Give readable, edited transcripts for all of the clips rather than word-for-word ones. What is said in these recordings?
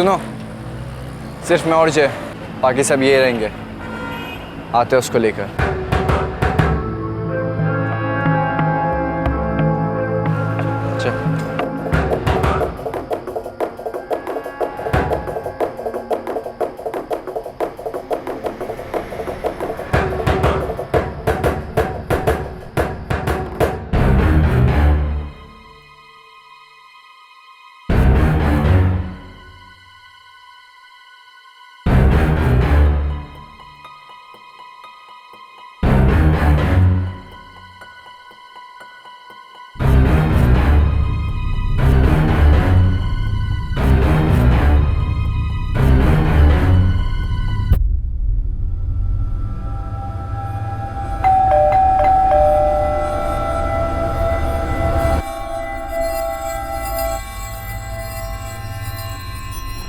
सुनो, सिर्फ मैं और जय, बाकी सब ये रहेंगे। आते हैं उसको लेकर। चल।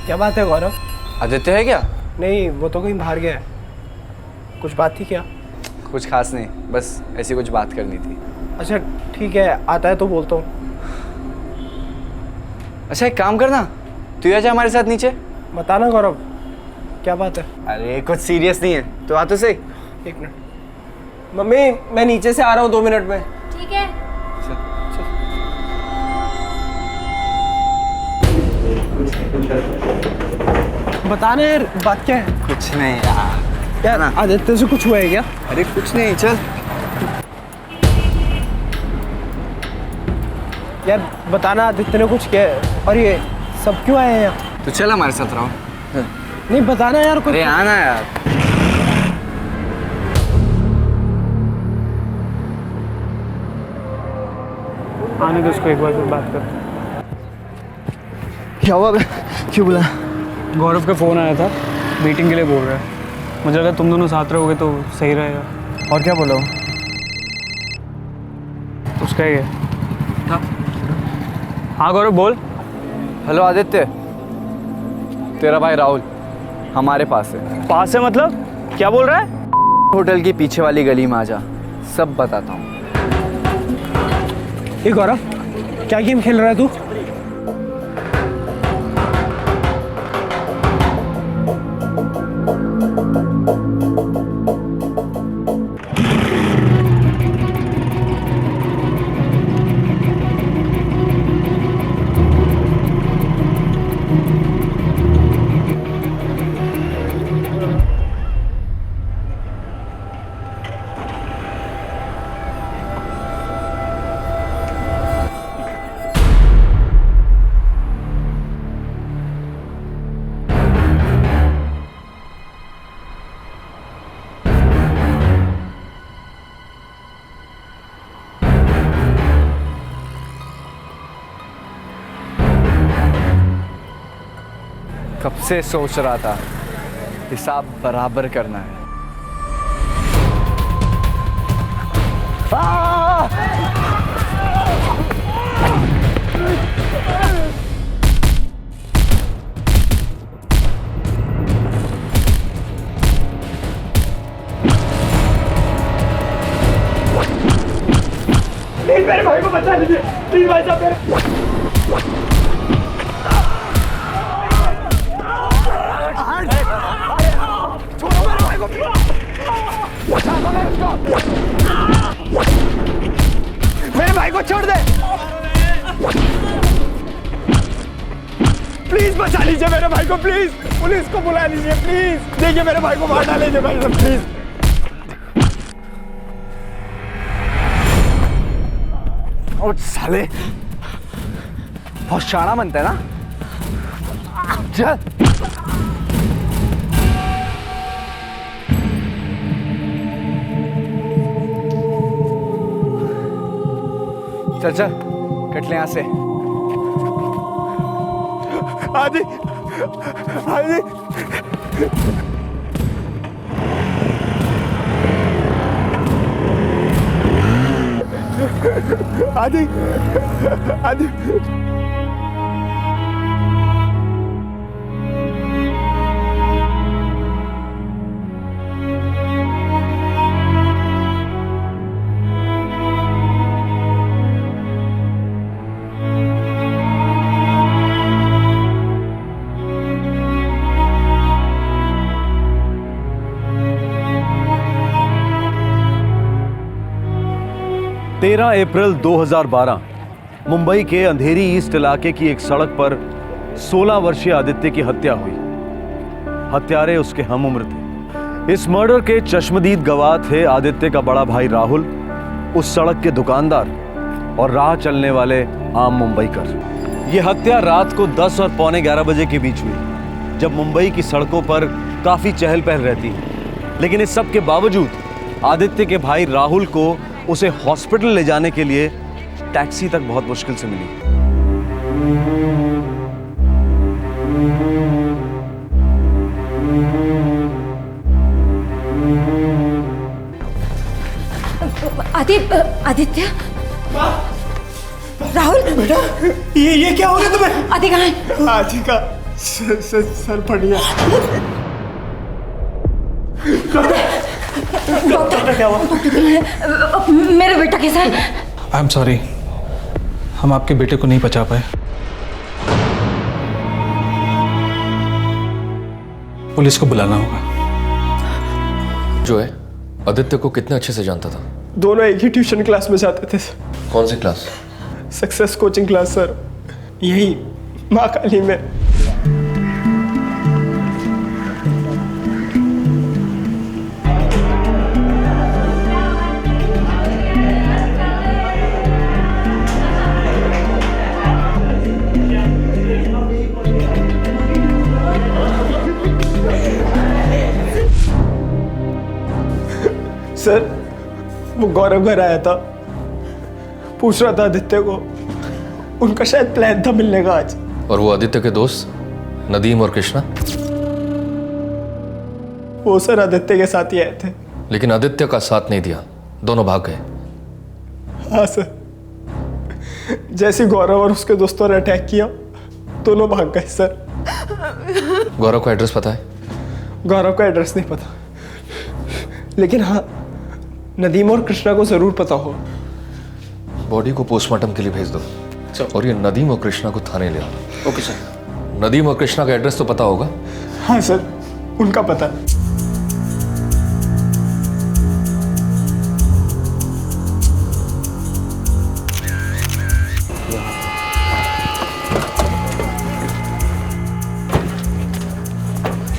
क्या बात है गौरव? आदित्य है क्या? नहीं, वो तो कहीं बाहर गया है। कुछ बात थी क्या? कुछ खास नहीं, बस ऐसी कुछ बात करनी थी। अच्छा ठीक है, आता है तो बोलता हूँ। अच्छा एक काम करना, तू आ जा हमारे साथ नीचे। बताना गौरव, क्या बात है? अरे कुछ सीरियस नहीं है, तो आ तो सही। एक मिनट मम्मी, मैं नीचे से आ रहा हूँ 2 मिनट में। ठीक है। बताना यार, बात क्या है? कुछ नहीं यार। यार आदित्य से कुछ हुआ है क्या? अरे कुछ नहीं, चल। यार बताना, आदित्य ने कुछ किया है? और ये सब क्यों आए हैं यहाँ? तो चल हमारे साथ रहो। नहीं बताना यार कुछ। अरे आना यार। आने दो उसको, एक बार फिर बात करते हैं। क्या हुआ? क्यों बुला? गौरव का फ़ोन आया था, मीटिंग के लिए बोल रहा है। मुझे लगा तुम दोनों साथ रहोगे तो सही रहेगा। और क्या बोला? उसका ही है। हाँ गौरव बोल। हेलो आदित्य, तेरा भाई राहुल हमारे पास है। पास है मतलब? क्या बोल रहा है? होटल की पीछे वाली गली में आ जा, सब बताता हूँ। ये गौरव, क्या गेम खेल रहा है तू? कब से सोच रहा था, हिसाब बराबर करना है। प्लीज मेरे भाई को बचा लीजिए, प्लीज भाई साहब मेरे। मेरे भाई को छोड़ दे, प्लीज बचा लीजिए मेरे भाई को, प्लीज पुलिस को बुला लीजिए, प्लीज। देखिए मेरे भाई को मार डालीजिए भाई साहब, प्लीज। और साले बहुत शाना बनता है ना। चल चल चल, कट ले यहाँ से। आदि आदि आदि आदि 13 अप्रैल 2012 मुंबई के अंधेरी ईस्ट इलाके की एक सड़क पर 16 वर्षीय आदित्य की हत्या हुई। हत्यारे उसके हम उम्र थे। इस मर्डर के चश्मदीद गवाह थे आदित्य का बड़ा भाई राहुल, उस सड़क के दुकानदार और राह चलने वाले आम मुंबईकर। यह हत्या रात को 10 और पौने 11 बजे के बीच हुई, जब मुंबई की सड़कों पर काफी चहल पहल रहती है। लेकिन इस सब के बावजूद आदित्य के भाई राहुल को उसे हॉस्पिटल ले जाने के लिए टैक्सी तक बहुत मुश्किल से मिली। आदित्य, राहुल, बेटा ये क्या हो रहा है तुम्हें? आदि कहाँ है? आदि का सर फट गया। डॉक्टर क्या हुआ? मेरा बेटा कैसा है? आई एम सॉरी, हम आपके बेटे को नहीं बचा पाए। पुलिस को बुलाना होगा। जो है आदित्य को कितने अच्छे से जानता था? दोनों एक ही ट्यूशन क्लास में जाते थे। कौन सी class? Success coaching class sir, यही माँ काली में। सर वो गौरव घर आया था, पूछ रहा था आदित्य को, उनका शायद प्लान था मिलने का आज। और वो आदित्य के दोस्त नदीम और कृष्णा? वो सर आदित्य के साथ ही आए थे। लेकिन आदित्य का साथ नहीं दिया, दोनों भाग गए। हाँ सर, जैसे गौरव और उसके दोस्तों ने अटैक किया, दोनों भाग गए सर। गौरव का एड्रेस पता है? गौरव का एड्रेस नहीं पता, लेकिन हाँ नदीम और कृष्णा को जरूर पता हो। बॉडी को पोस्टमार्टम के लिए भेज दो और ये नदीम और कृष्णा को थाने ले आओ। Okay sir. नदीम और कृष्णा का एड्रेस तो पता होगा? हाँ सर, उनका पता है।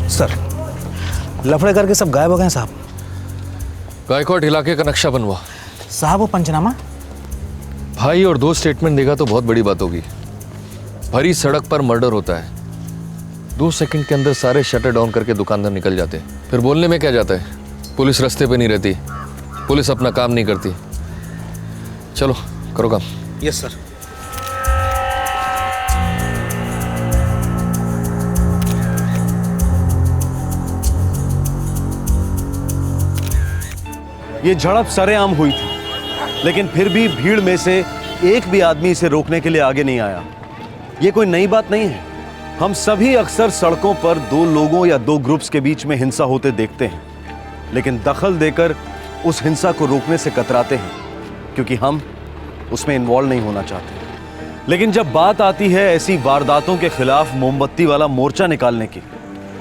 सर, लफड़े करके सब गायब हो गए हैं साहब। गायकवाड़ इलाके का नक्शा बनवा। साहब वो पंचनामा? भाई और दो स्टेटमेंट देगा तो बहुत बड़ी बात होगी। भरी सड़क पर मर्डर होता है, 2 सेकंड के अंदर सारे शटर डाउन करके दुकानदार निकल जाते हैं। फिर बोलने में क्या जाता है? पुलिस रास्ते पे नहीं रहती, पुलिस अपना काम नहीं करती। चलो करो काम। Yes sir. ये झड़प सरेआम हुई थी, लेकिन फिर भी भीड़ में से एक भी आदमी इसे रोकने के लिए आगे नहीं आया। ये कोई नई बात नहीं है। हम सभी अक्सर सड़कों पर 2 लोगों या 2 ग्रुप्स के बीच में हिंसा होते देखते हैं, लेकिन दखल देकर उस हिंसा को रोकने से कतराते हैं, क्योंकि हम उसमें इन्वॉल्व नहीं होना चाहते। लेकिन जब बात आती है ऐसी वारदातों के खिलाफ मोमबत्ती वाला मोर्चा निकालने की,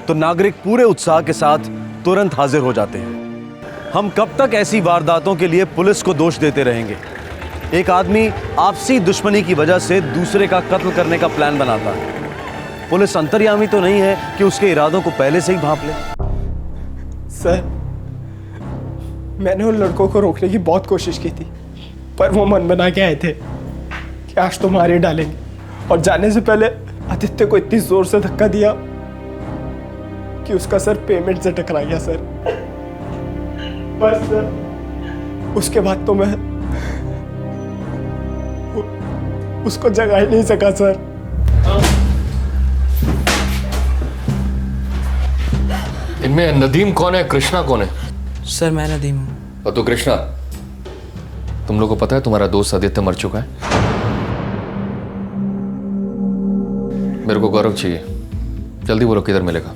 तो नागरिक पूरे उत्साह के साथ तुरंत हाजिर हो जाते हैं। हम कब तक ऐसी वारदातों के लिए पुलिस को दोष देते रहेंगे? एक आदमी आपसी दुश्मनी की वजह से दूसरे का कत्ल करने का प्लान बनाता है। पुलिस अंतर्यामी तो नहीं है कि उसके इरादों को पहले से ही भांप ले। सर, मैंने उन लड़कों को रोकने की बहुत कोशिश की थी, पर वो मन बना के आए थे कि आज तो मार ही डालेंगे। और जाने से पहले आदित्य को इतनी जोर से धक्का दिया कि उसका सर पेमेंट से टकरा गया सर। बस सर, उसके बाद तो मैं उसको जगा ही नहीं सका सर। इनमें नदीम कौन है, कृष्णा कौन है? सर मैं नदीम हूँ। और तो कृष्णा, तुम लोग को पता है तुम्हारा दोस्त आदित्य मर चुका है? मेरे को गौरव चाहिए, जल्दी बोलो किधर मिलेगा।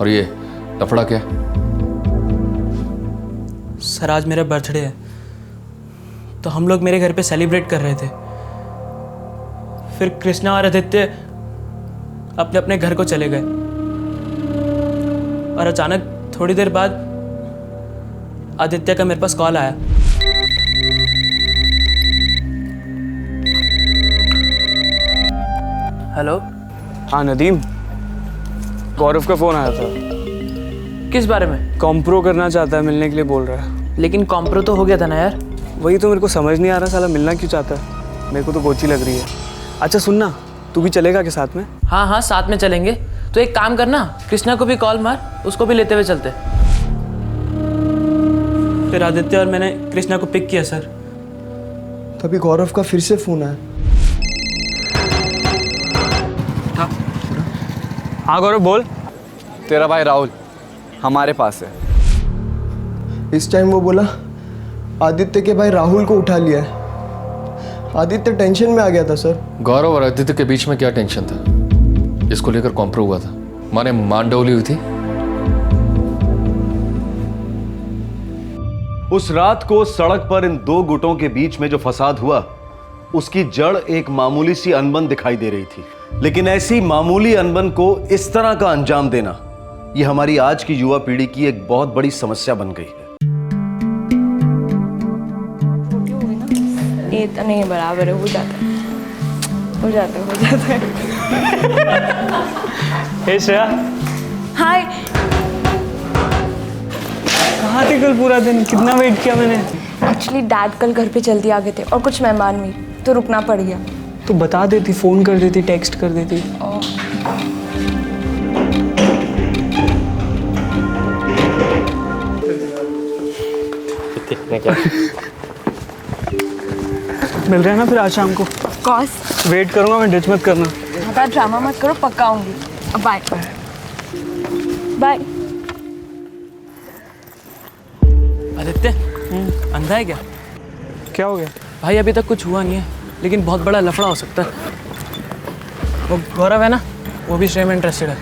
और ये लफड़ा क्या है? सर आज मेरा बर्थडे है, तो हम लोग मेरे घर पे सेलिब्रेट कर रहे थे। फिर कृष्णा और आदित्य अपने अपने घर को चले गए और अचानक थोड़ी देर बाद आदित्य का मेरे पास कॉल आया। हेलो। हाँ नदीम, गौरव का फ़ोन आया था। किस बारे में? कॉम्प्रो करना चाहता है, मिलने के लिए बोल रहा है। लेकिन कॉम्प्रो तो हो गया था ना यार। वही तो मेरे को समझ नहीं आ रहा, साला मिलना क्यों चाहता है। मेरे को तो गोची लग रही है। अच्छा सुनना, तू भी चलेगा के साथ में? हाँ हाँ, साथ में चलेंगे। तो एक काम करना, कृष्णा को भी कॉल मार, उसको भी लेते हुए चलते। फिर आदित्य और मैंने कृष्णा को पिक किया सर। तभी गौरव का फिर से फोन आया। हाँ गौरव बोल। तेरा भाई राहुल हमारे पास है। इस टाइम वो बोला आदित्य के भाई राहुल को उठा लिया है। आदित्य टेंशन में आ गया था सर। गौरव और आदित्य के बीच में क्या टेंशन था? इसको लेकर कॉम्प्रो हुआ था, माने मांडोली हुई थी। उस रात को सड़क पर इन दो गुटों के बीच में जो फसाद हुआ, उसकी जड़ एक मामूली सी अनबन दिखाई दे रही थी। लेकिन ऐसी मामूली अनबन को इस तरह का अंजाम देना, यह हमारी आज की युवा पीढ़ी की एक बहुत बड़ी समस्या बन गई है। ये तो नहीं बराबर है, हो जाता है। हे श्रेया, हाय। कहाँ थी कल पूरा दिन? कितना वेट किया मैंने। एक्चुअली डैड कल घर पे जल्दी आ गए थे और कुछ मेहमान भी, तो रुकना पड़ गया। तो बता देती, फ़ोन कर देती, टेक्स्ट कर देती। मिल रहे हैं ना फिर आज शाम को? कॉस वेट करूंगा मैं, डिच मत करना। ज़्यादा ड्रामा मत करो, पक्का आऊंगी। अब बाय बाय। आदित्य, अंधा है क्या? क्या हो गया? भाई अभी तक कुछ हुआ नहीं है, लेकिन बहुत बड़ा लफड़ा हो सकता है। वो गौरव है ना, वो भी श्रेया में इंटरेस्टेड है।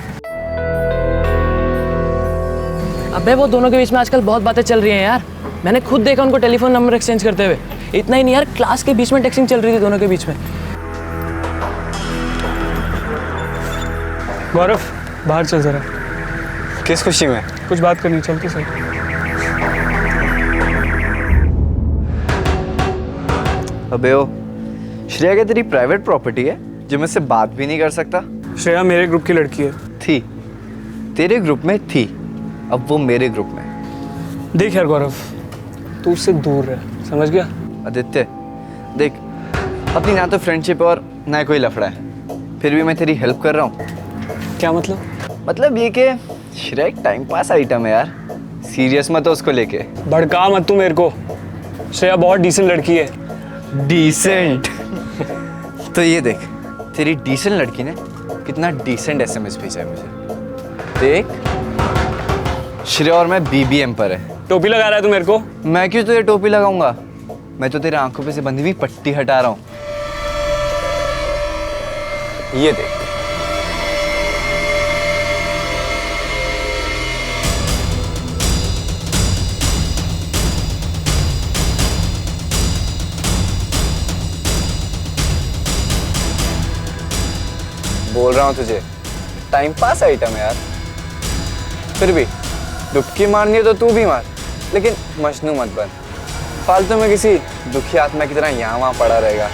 अबे वो दोनों के बीच में आजकल बहुत बातें चल रही हैं यार। मैंने खुद देखा उनको टेलीफोन नंबर एक्सचेंज करते हुए। इतना ही नहीं यार, क्लास के बीच में टेक्सिंग चल रही थी दोनों के बीच में। गौरव बाहर चल जरा, किस खुशी में? कुछ बात करनी, चलते सही। अबे ओ, श्रेया क्या तेरी प्राइवेट प्रॉपर्टी है जो मुझसे बात भी नहीं कर सकता? श्रेया मेरे ग्रुप की लड़की है। थी, तेरे ग्रुप में थी, अब वो मेरे ग्रुप में। देख यार गौरव, तू उससे दूर रह, समझ गया? आदित्य देख, अपनी ना तो फ्रेंडशिप और ना कोई लफड़ा है, फिर भी मैं तेरी हेल्प कर रहा हूँ। क्या मतलब? मतलब ये कि श्रेया एक टाइम पास आइटम है यार, सीरियस मत हो उसको लेके। भड़का मत तू मेरे को। श्रेया बहुत डिसेंट लड़की है। डिसेंट? तो ये देख, तेरी डिसेंट लड़की ने कितना डिसेंट एसएमएस भेजा है मुझे। देख, श्रेया और मैं BBM पर है। टोपी लगा रहा है तू मेरे को? मैं क्यों तुझे टोपी लगाऊंगा? मैं तो तेरे आंखों पे से बंधी हुई पट्टी हटा रहा हूं। ये देख। बोल रहा हूं तुझे, टाइम पास आइटम है यार। फिर भी डुबकी मारनी है तो तू भी मार, लेकिन मजनू मत बन। फालतू में किसी दुखी आत्मा की तरह यहाँ वहाँ पड़ा रहेगा।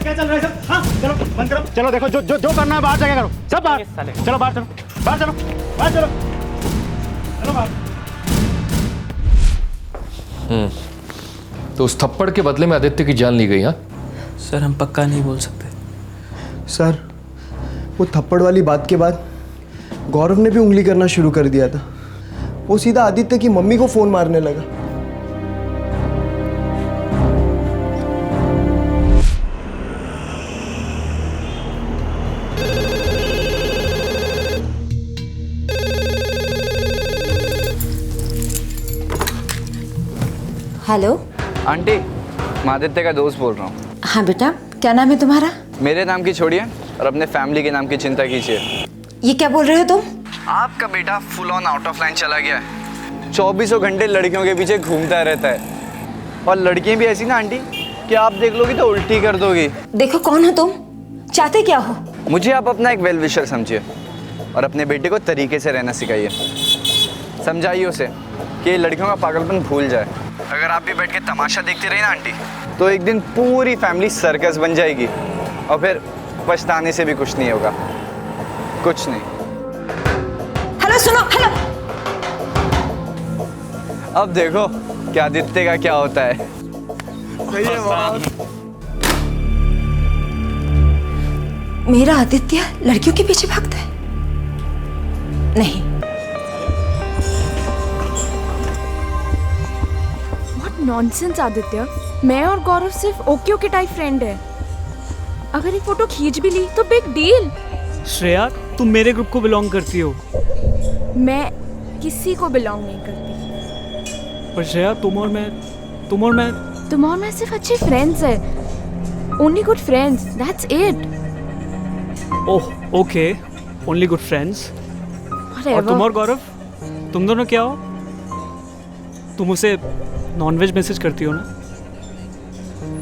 क्या चल रहा है सब? हाँ चलो बंद करो, चलो देखो जो करना है बाहर जाके करो, सब बाहर चलो, बाहर चलो, बाहर चलो, बाहर चलो, चलो बाहर। तो उस थप्पड़ के बदले में आदित्य की जान ली गई? हाँ सर, हम पक्का नहीं बोल सकते। सर, वो थप्पड़ वाली बात के बाद गौरव ने भी उंगली करना शुरू कर दिया था। वो सीधा आदित्य की मम्मी को फोन मारने लगा। हेलो। आंटी, मैं आदित्य का दोस्त बोल रहा हूँ। हाँ बेटा, क्या नाम है तुम्हारा? मेरे नाम की छोड़िए और अपने फैमिली के नाम की चिंता कीजिए। ये क्या बोल रहे हो तुम? आपका बेटा full on out of line चला गया है। 24 घंटे लड़कियों के पीछे घूमता रहता है। और लड़कियां भी ऐसी ना आंटी कि आप देख लोगी तो उल्टी कर दोगी। देखो कौन हो तुम, चाहते क्या हो? मुझे आप अपना एक वेल विशर समझिए और अपने बेटे को तरीके से रहना सिखाइए। समझाइए उसे कि लड़कियों का पागलपन भूल जाए। अगर आप भी बैठ के तमाशा देखते रहे ना आंटी, तो एक दिन पूरी फैमिली सर्कस बन जाएगी और फिर पछताने से भी कुछ नहीं होगा, कुछ नहीं। हेलो सुनो, हेलो। अब देखो कि आदित्य का क्या होता है। सही है बहुत। मेरा आदित्य लड़कियों के पीछे भागता है? नहीं। व्हाट नॉनसेंस आदित्य, मैं और गौरव सिर्फ ओके ओके टाइप फ्रेंड है। अगर एक फोटो खींच भी ली तो बिग डील। श्रेया, तुम मेरे ग्रुप को बिलोंग करती हो। मैं किसी को बिलोंग नहीं करती। पर श्रेया, तुम और मैं सिर्फ अच्छे फ्रेंड्स है। Only good friends, that's it. Oh okay, only good friends. और तुम और गौरव, तुम दोनों क्या हो? तुम उसे नॉनवेज मैसेज करती हो ना?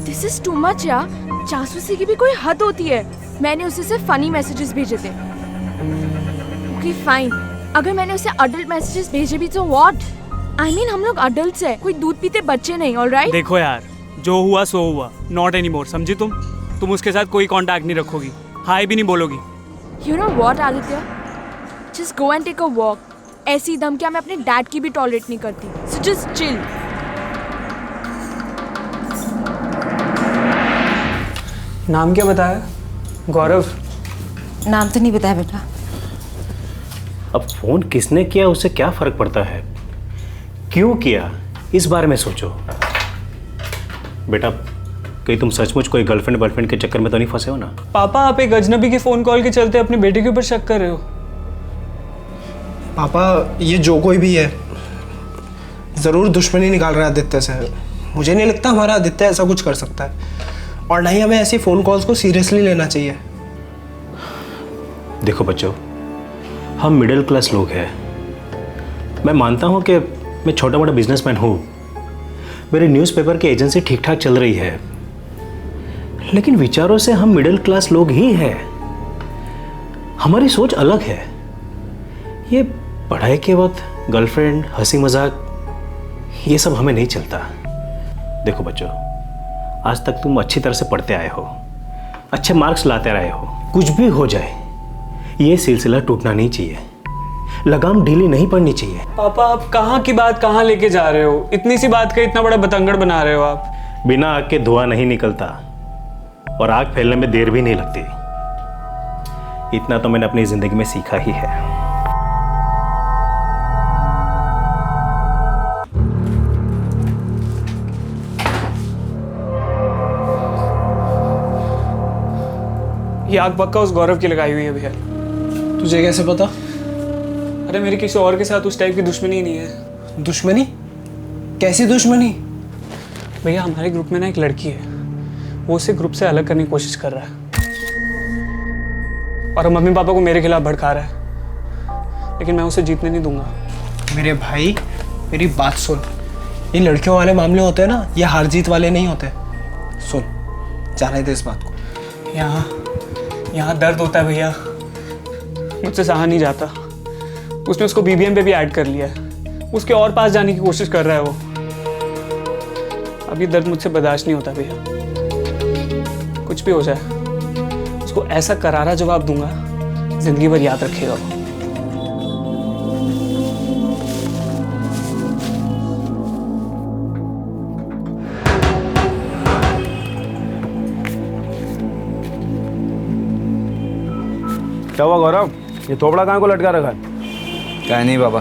दिस इज टू मच यार। जासूसी की भी कोई हद होती है। मैंने उसे सिर्फ फनी मैसेजेस भेजे थे। ओके फाइन, अगर मैंने उसे अडल्ट मैसेजेस भेजे भी तो व्हाट? आई मीन हम लोग अडल्ट्स हैं, कोई दूध पीते बच्चे नहीं, ऑलराइट? देखो यार, जो हुआ सो हुआ, नॉट एनी मोर, समझी तुम? तुम उसके साथ कोई कांटेक्ट नहीं रखोगी, हाय भी नहीं बोलोगी। You know what Aditya, just go and take a walk. ऐसी धमकियां मैं अपने डैड की भी टॉलरेट नहीं करती, सो जस्ट चिल। नाम क्या बताया? गौरव। नाम तो नहीं बताया बेटा। अब फोन किसने किया उससे क्या फर्क पड़ता है, क्यों किया इस बारे में सोचो। बेटा, कहीं तुम सचमुच कोई गर्लफ्रेंड बॉयफ्रेंड के चक्कर में तो नहीं फंसे हो ना? पापा, आप एक अजनबी के फोन कॉल के चलते अपने बेटे के ऊपर शक कर रहे हो। पापा, ये जो कोई भी है ज़रूर दुश्मनी निकाल रहा है आदित्य से। मुझे नहीं लगता हमारा आदित्य ऐसा कुछ कर सकता है, और ना ही हमें ऐसी फ़ोन कॉल्स को सीरियसली लेना चाहिए। देखो बच्चों, हम मिडिल क्लास लोग हैं। मैं मानता हूँ कि मैं छोटा मोटा बिजनेसमैन हूँ, मेरी न्यूज़पेपर की एजेंसी ठीक ठाक चल रही है, लेकिन विचारों से हम मिडिल क्लास लोग ही हैं। हमारी सोच अलग है। ये पढ़ाई के वक्त गर्लफ्रेंड, हंसी मजाक, ये सब हमें नहीं चलता। देखो बच्चों, आज तक तुम अच्छी तरह से पढ़ते आए हो, अच्छे मार्क्स लाते रहे हो। कुछ भी हो जाए, ये सिलसिला टूटना नहीं चाहिए, लगाम ढीली नहीं पड़नी चाहिए। पापा, आप कहाँ की बात कहाँ लेके जा रहे हो? इतनी सी बात का इतना बड़ा बतंगड़ बना रहे हो आप। बिना आग के धुआं नहीं निकलता, और आग फैलने में देर भी नहीं लगती। इतना तो मैंने अपनी जिंदगी में सीखा ही है। ये आग पक्का उस गौरव की लगाई हुई है भैया। तुझे कैसे पता? अरे मेरी किसी और के साथ उस टाइप की दुश्मनी नहीं है। दुश्मनी? कैसी दुश्मनी? भैया, हमारे ग्रुप में ना एक लड़की है, वो उसे ग्रुप से अलग करने की कोशिश कर रहा है, और मम्मी पापा को मेरे खिलाफ भड़का रहा है, लेकिन मैं उसे जीतने नहीं दूंगा। मेरे भाई, मेरी बात सुन। ये लड़कियों वाले मामले होते हैं ना, ये हार जीत वाले नहीं होते। सुन, जाने दे इस बात को। यहाँ दर्द होता है भैया, मुझसे सहा नहीं जाता। उसने उसको BBM पे भी ऐड कर लिया है, उसके और पास जाने की कोशिश कर रहा है वो। अब ये दर्द मुझसे बर्दाश्त नहीं होता भैया। कुछ भी हो जाए, उसको ऐसा करारा जवाब दूंगा, जिंदगी भर याद रखेगा वो। क्या हुआ गौरव, ये थोपड़ा कहाँ को लटका रखा है? क्या नहीं बाबा।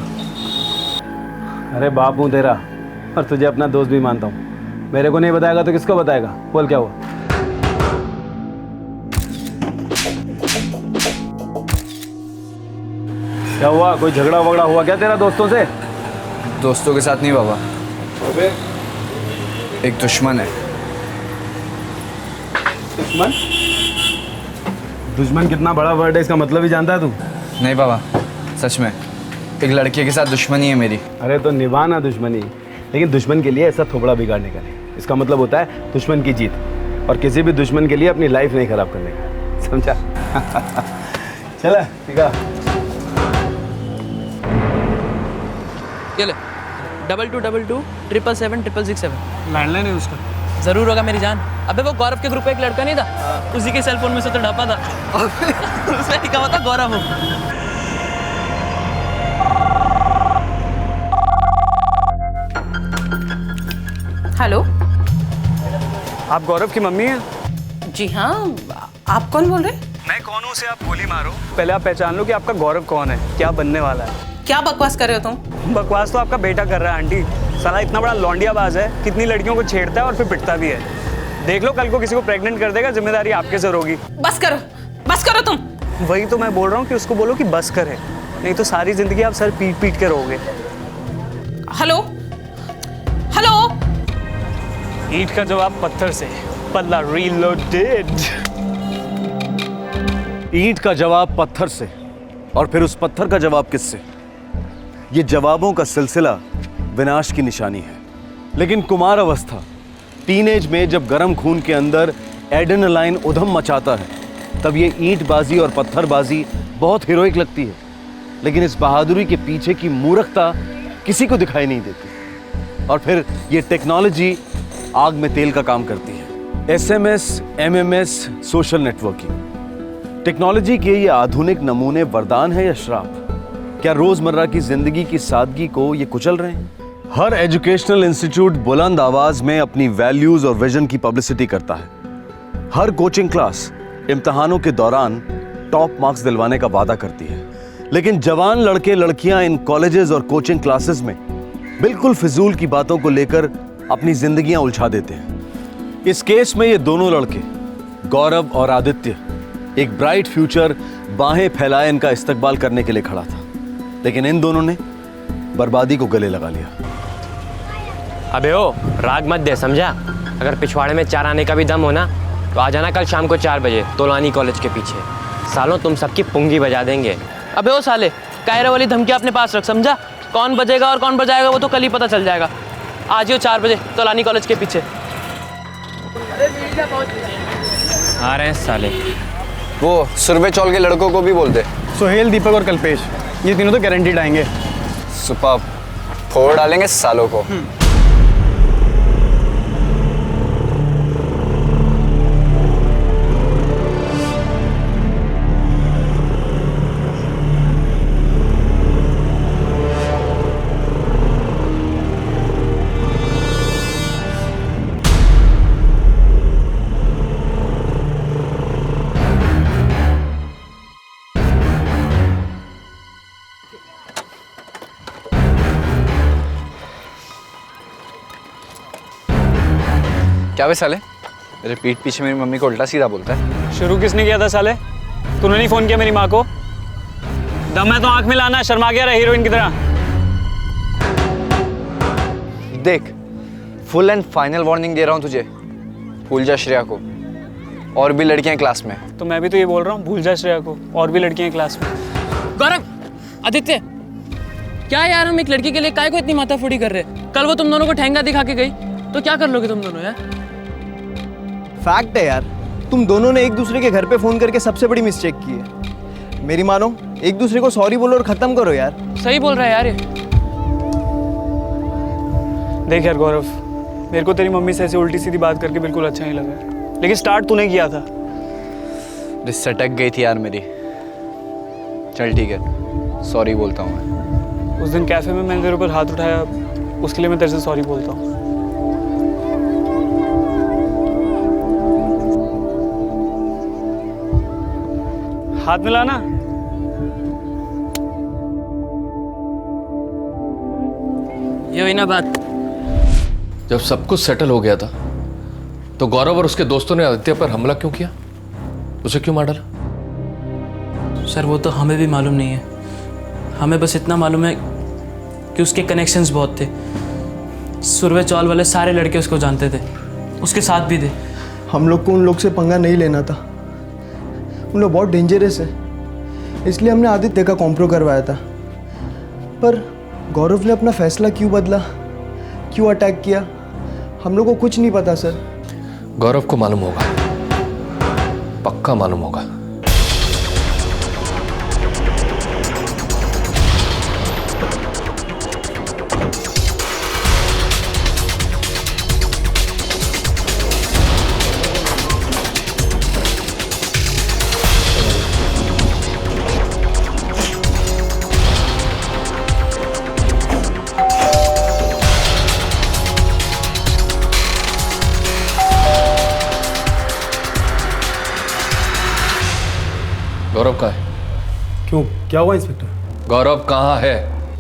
अरे बाप हूँ तेरा, और तुझे अपना दोस्त भी मानता हूँ। मेरे को नहीं बताएगा तो किसको बताएगा? बोल क्या हुआ? क्या हुआ, कोई झगड़ा वगड़ा हुआ क्या तेरा दोस्तों से? दोस्तों के साथ नहीं बाबा, एक दुश्मन है। दुश्मन? दुश्मन कितना बड़ा वर्ड है, इसका मतलब ही जानता है तू? नहीं बाबा, सच में एक लड़के के साथ दुश्मनी है मेरी। अरे तो निभाना दुश्मनी, लेकिन दुश्मन के लिए ऐसा थोपड़ा बिगाड़ने का नहीं। इसका मतलब होता है दुश्मन की जीत, और किसी भी दुश्मन के लिए अपनी लाइफ नहीं खराब करने का, समझा? चला ठीक है। ये ले, 2222 लैंडलाइन है उसका। जरूर होगा मेरी जान। अबे वो गौरव के ग्रुप में एक लड़का नहीं था, उसी के सेलफोन में से तो ढापा था। उसने लिखा हुआ था गौरव हूँ। हेलो, आप गौरव की मम्मी हैं? जी हाँ, आप कौन बोल रहे हैं? मैं कौन हूँ उसे आप गोली मारो। पहले आप पहचान लो कि आपका गौरव कौन है, क्या बनने वाला है। क्या बकवास कर रहे हो तुम? बकवास तो आपका बेटा कर रहा है आंटी। साला इतना बड़ा लौंडियाबाज है, कितनी लड़कियों को छेड़ता है और फिर पिटता भी है। देख लो कल को किसी को प्रेग्नेंट कर देगा, जिम्मेदारी आपके सर होगी। बस करो तुम। वही तो मैं बोल रहा हूँ कि उसको बोलो कि बस करे, नहीं तो सारी जिंदगी आप सर पीट पीट के रहोगे। हेलो हेलो, ईंट का जवाब पत्थर से, पल्ला रीलोडेड। ईंट का जवाब पत्थर से, और फिर उस पत्थर का जवाब किससे? ये जवाबों का सिलसिला विनाश की निशानी है। लेकिन कुमार अवस्था, टीनेज में जब गर्म खून के अंदर एड्रेनालाइन उधम मचाता है, तब ये ईंटबाजी और पत्थरबाजी बहुत हीरोइक लगती है। लेकिन इस बहादुरी के पीछे की मूर्खता किसी को दिखाई नहीं देती। और फिर ये टेक्नोलॉजी आग में तेल का काम करती है। SMS, MMS, social networking. Technology के ये आधुनिक नमूने वरदान है या श्राप? क्या रोजमर्रा की जिंदगी की सादगी को ये कुचल रहे हैं? हर एजुकेशनल इंस्टीट्यूट बुलंद आवाज में अपनी वैल्यूज और विजन की पब्लिसिटी करता है। हर कोचिंग क्लास इम्तिहानों के दौरान टॉप मार्क्स दिलवाने का वादा करती है। लेकिन जवान लड़के लड़कियां इन कॉलेजेस और कोचिंग क्लासेस में बिल्कुल फिजूल की बातों को लेकर अपनी जिंदगियां उलझा देते हैं। इस केस में ये दोनों लड़के, गौरव और आदित्य, एक ब्राइट फ्यूचर बाहें फैलाए इनका इस्तकबाल करने के लिए खड़ा था। लेकिन इन दोनों ने बर्बादी को गले लगा लिया। अबे ओ, राग मत दे, समझा? अगर पिछवाड़े में 4 आने का भी दम हो ना, तो आ जाना कल शाम को 4 बजे तोलानी कॉलेज के पीछे। सालों तुम सबकी पुंगी बजा देंगे। अबे ओ साले, कायरे वाली धमकी अपने पास रख, समझा? कौन बजेगा और कौन बजाएगा वो तो कल ही पता चल जाएगा। आज ही 4 बजे तोलानी कॉलेज के पीछे। आ रहे हैं साले। वो सुरभि चौल के लड़कों को भी बोल दे। सोहेल, दीपक और कल्पेश, ये तीनों तो गारंटीड आएंगे। सुपर, फोड़ डालेंगे सालों को। क्या वे साले, मेरे पीठ पीछे मेरी मम्मी को उल्टा सीधा बोलता है। शुरू किसने किया था साले? तूने नहीं फोन किया मेरी माँ को? दम है तो आंख में लाना, शर्मा गया रहा हीरोइन की तरह। देख, फुल एंड फाइनल वार्निंग दे रहा हूँ तुझे, भूल जा श्रेया को। और भी लड़कियां क्लास में। तो मैं भी तो ये बोल रहा हूँ, भूल जा श्रेया को, और भी लड़कियां क्लास में। गौरव, आदित्य, क्या यार हम एक लड़की के लिए काय को इतनी माथाफोड़ी कर रहे हैं? कल वो तुम दोनों को ठेंगा दिखा के गई तो क्या कर लोगे तुम दोनों यार? फैक्ट है यार, तुम दोनों ने एक दूसरे के घर पे फोन करके सबसे बड़ी मिस्टेक की है। मेरी मानो, एक दूसरे को सॉरी बोलो और खत्म करो यार। सही बोल रहा है यार ये। देख यार गौरव, मेरे को तेरी मम्मी से ऐसे उल्टी सीधी बात करके बिल्कुल अच्छा नहीं लगा, लेकिन स्टार्ट तूने किया था। सटक गई थी यार मेरी। चल ठीक है, सॉरी बोलता हूँ मैं। उस दिन कैफे में मैंने तेरे ऊपर हाथ उठाया, उसके लिए मैं तेरे से सॉरी बोलता हूँ। हाथ मिलाना। ये हुई ना बात। जब सब कुछ सेटल हो गया था तो गौरव और उसके दोस्तों ने आदित्य पर हमला क्यों किया? उसे क्यों मार डाला? सर वो तो हमें भी मालूम नहीं है। हमें बस इतना मालूम है कि उसके कनेक्शंस बहुत थे। सुरवे चौल वाले सारे लड़के उसको जानते थे, उसके साथ भी थे। हम लोग को उन लोग से पंगा नहीं लेना था, उन लोग बहुत डेंजरस है, इसलिए हमने आदित्य का कॉम्प्रो करवाया था। पर गौरव ने अपना फैसला क्यों बदला, क्यों अटैक किया, हम लोग को कुछ नहीं पता सर। गौरव को मालूम होगा, पक्का मालूम होगा। गौरव कहाँ है? क्यों, क्या हुआ इंस्पेक्टर? गौरव कहाँ है?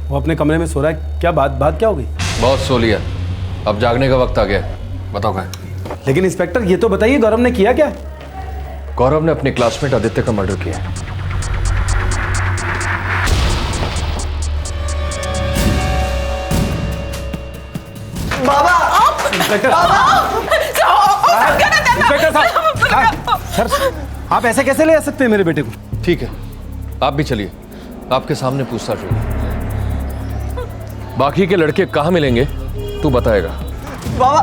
वो अपने कमरे में सो रहा है। क्या बात क्या हो गई? बहुत सो लिया, अब जागने का वक्त आ गया। बताओ कहाँ है? लेकिन इंस्पेक्टर ये तो बताइए, गौरव ने किया क्या? गौरव ने अपने क्लासमेट आदित्य का मर्डर किया है। बाबा इंस्पेक्टर साहब, सर आप ऐसे कैसे ले आ सकते हैं मेरे बेटे को? ठीक है, आप भी चलिए, आपके सामने पूछताछ होगी। बाकी के लड़के कहाँ मिलेंगे तू बताएगा। बाबा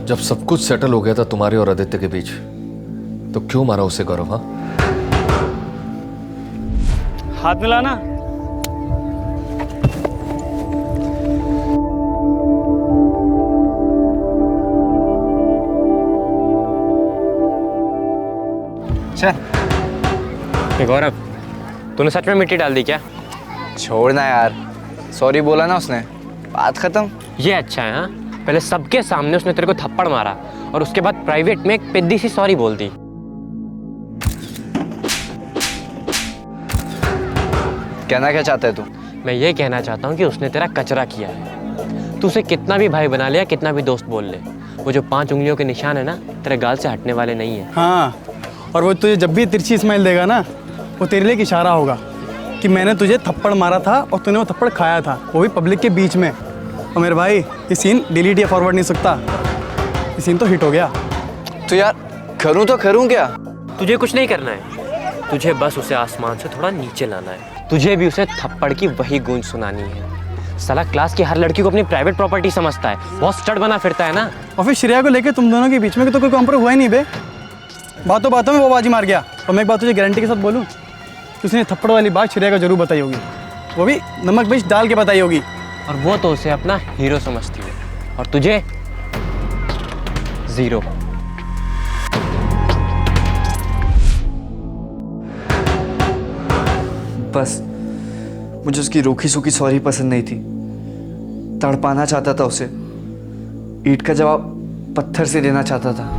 जब सब कुछ सेटल हो गया था तुम्हारे और आदित्य के बीच, तो क्यों मारा उसे गौरव? हाँ, हाथ मिलाना। चल गौरव, तूने सच में मिट्टी डाल दी क्या? छोड़ना यार, सॉरी बोला ना उसने, बात खत्म। ये अच्छा है। हाँ, पहले सबके सामने उसने तेरे को थप्पड़ मारा और उसके बाद प्राइवेट में एक पिद्दी सी सॉरी बोल दी। कहना क्या चाहता है तू? मैं ये कहना चाहता हूँ कि उसने तेरा कचरा किया है। तू उसे कितना भी भाई बना ले या कितना भी दोस्त बोल ले, वो जो 5 उंगलियों के निशान है ना, तेरे गाल से हटने वाले नहीं है। हाँ, और वो तुझे जब भी तिरछी स्माइल देगा ना, वो तेरे लिए एक इशारा होगा कि मैंने तुझे थप्पड़ मारा था और तूने वो थप्पड़ खाया था, वो भी पब्लिक के बीच में। और मेरे भाई, ये सीन डिलीट या फॉरवर्ड नहीं सकता, ये सीन तो हिट हो गया। तो यार करूँ तो करूँ क्या? तुझे कुछ नहीं करना है, तुझे बस उसे आसमान से थोड़ा नीचे लाना है। तुझे भी उसे थप्पड़ की वही गूंज सुनानी है। साला क्लास की हर लड़की को अपनी प्राइवेट प्रॉपर्टी समझता है, बहुत स्टड बना फिरता है ना। और फिर श्रेया को लेके तुम दोनों के बीच में तो कोई कॉम्प्रो हुआ ही नहीं बे। बातों बातों में वो बाजी मार गया। और मैं एक बात तुझे गारंटी के साथ बोलूँ, उसने थप्पड़ वाली बात श्रेया को जरूर बताई होगी, वो भी नमक मिर्च डाल के बताई होगी। और वो तो उसे अपना हीरो समझती है, और तुझे जीरो। बस मुझे उसकी रूखी सूखी सॉरी पसंद नहीं थी, तड़पाना चाहता था उसे, ईंट का जवाब पत्थर से देना चाहता था।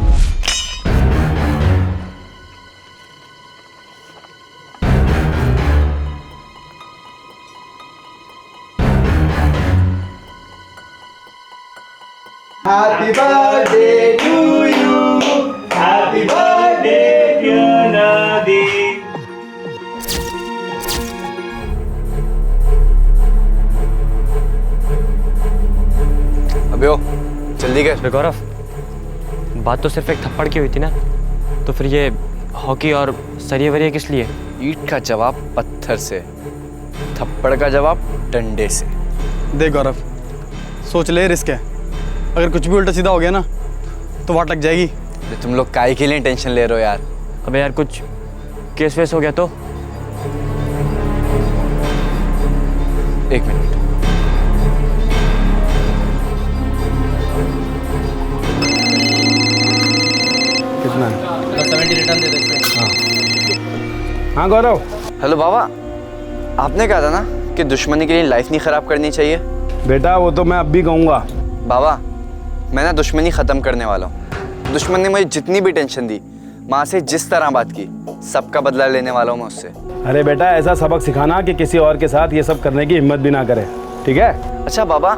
Happy birthday to you. Happy birthday dear Nadi. अबे ओ, जल्दी कर। गौरव, बात तो सिर्फ एक थप्पड़ की हुई थी ना, तो फिर ये हॉकी और सरिये वरिये किस लिए? ईंट का जवाब पत्थर से, थप्पड़ का जवाब डंडे से। देख गौरव, सोच ले, रिस्क है, अगर कुछ भी उल्टा सीधा हो गया ना तो वाट लग जाएगी। तुम लोग काहे के लिए टेंशन ले रहे हो यार? अबे यार, कुछ केस वेस हो गया तो? एक मिनट। कितना है? 70 रिटर्न दे दे। हाँ गौरव। हेलो बाबा, आपने कहा था ना कि दुश्मनी के लिए लाइफ नहीं खराब करनी चाहिए। बेटा वो तो मैं अब भी कहूँगा। बाबा, मैं ना दुश्मनी ख़त्म करने वाला हूँ। दुश्मन ने मुझे जितनी भी टेंशन दी, माँ से जिस तरह बात की, सबका बदला लेने वाला हूँ मैं उससे। अरे बेटा, ऐसा सबक सिखाना कि किसी और के साथ ये सब करने की हिम्मत भी ना करे, ठीक है? अच्छा बाबा,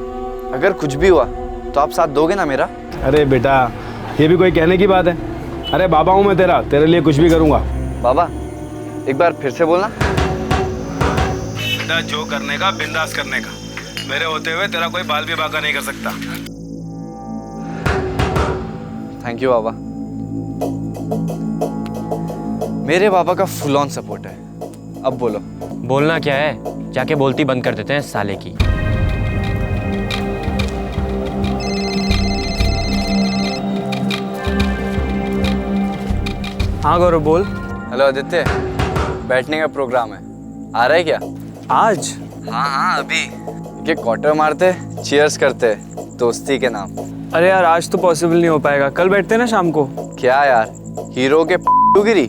अगर कुछ भी हुआ तो आप साथ दोगे ना मेरा? अरे बेटा, ये भी कोई कहने की बात है? अरे बाबा हूँ मैं तेरा, तेरे लिए कुछ भी करूँगा। बाबा एक बार फिर से बोलना। बेटा, जो करने का बिंदास करने का, मेरे होते हुए तेरा कोई बाल भी बाका नहीं कर सकता। थैंक यू बाबा, मेरे बाबा का फुल ऑन सपोर्ट है। अब बोलो। बोलना क्या है, जाके बोलती बंद कर देते हैं साले की। हाँ गौरव बोल। हेलो आदित्य, बैठने का प्रोग्राम है, आ रहा है क्या? आज? हाँ अभी के क्वार्टर मारते, चीयर्स करते दोस्ती के नाम। अरे यार, आज तो पॉसिबल नहीं हो पाएगा, कल बैठते हैं ना शाम को। क्या यार, हीरो के गिरी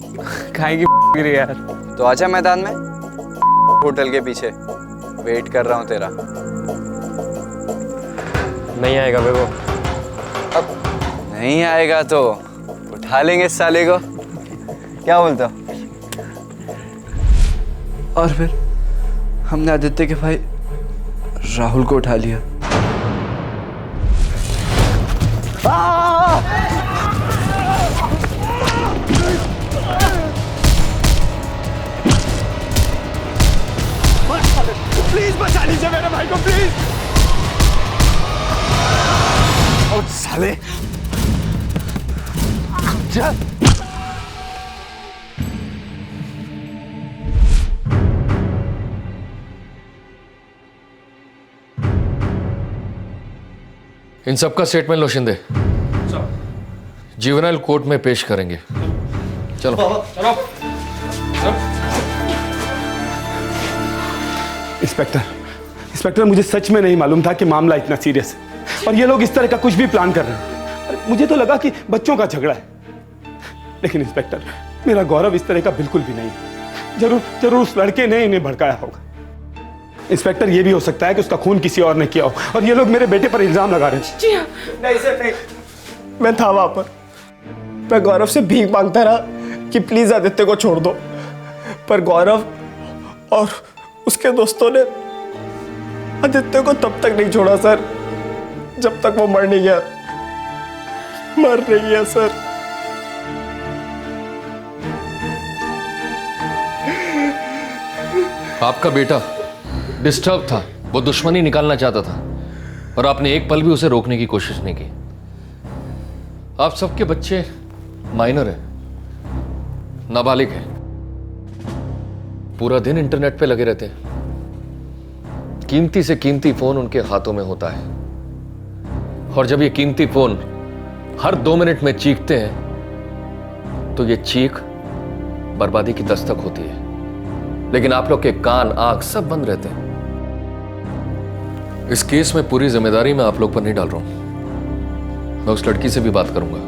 खाएगी गिरी यार। तो आजा मैदान में, होटल के पीछे वेट कर रहा हूँ तेरा। नहीं आएगा बेबो। अब नहीं आएगा तो उठा लेंगे इस साले को, क्या बोलता? और फिर हमने आदित्य के भाई राहुल को उठा लिया। प्लीज बचा लीजिए मेरे भाई को, प्लीज। और साले चल। इन सबका स्टेटमेंट लो शिंदे, जुवेनाइल कोर्ट में पेश करेंगे। चलो चलो। इंस्पेक्टर, मुझे सच में नहीं मालूम था कि मामला इतना सीरियस है और ये लोग इस तरह का कुछ भी प्लान कर रहे हैं। मुझे तो लगा कि बच्चों का झगड़ा है, लेकिन इंस्पेक्टर, मेरा गौरव इस तरह का बिल्कुल भी नहीं है। जरूर उस लड़के ने इन्हें भड़काया होगा। इंस्पेक्टर, ये भी हो सकता है कि उसका खून किसी और ने किया हो और ये लोग मेरे बेटे पर इल्जाम लगा रहे हैं। जी हाँ। नहीं सर, नहीं। मैं था वहां पर, मैं गौरव से भीख मांगता रहा कि प्लीज आदित्य को छोड़ दो, पर गौरव और उसके दोस्तों ने आदित्य को तब तक नहीं छोड़ा सर, जब तक वो मर नहीं गया। मर नहीं गया सर। आपका बेटा डिस्टर्ब था, वो दुश्मनी निकालना चाहता था और आपने एक पल भी उसे रोकने की कोशिश नहीं की। आप सबके बच्चे माइनर हैं, नाबालिग हैं, पूरा दिन इंटरनेट पे लगे रहते हैं, कीमती से कीमती फोन उनके हाथों में होता है और जब ये कीमती फोन हर 2 मिनट में चीखते हैं तो ये चीख बर्बादी की दस्तक होती है। लेकिन आप लोग के कान, आंख सब बंद रहते हैं। इस केस में पूरी जिम्मेदारी मैं आप लोग पर नहीं डाल रहा हूं, मैं उस लड़की से भी बात करूंगा।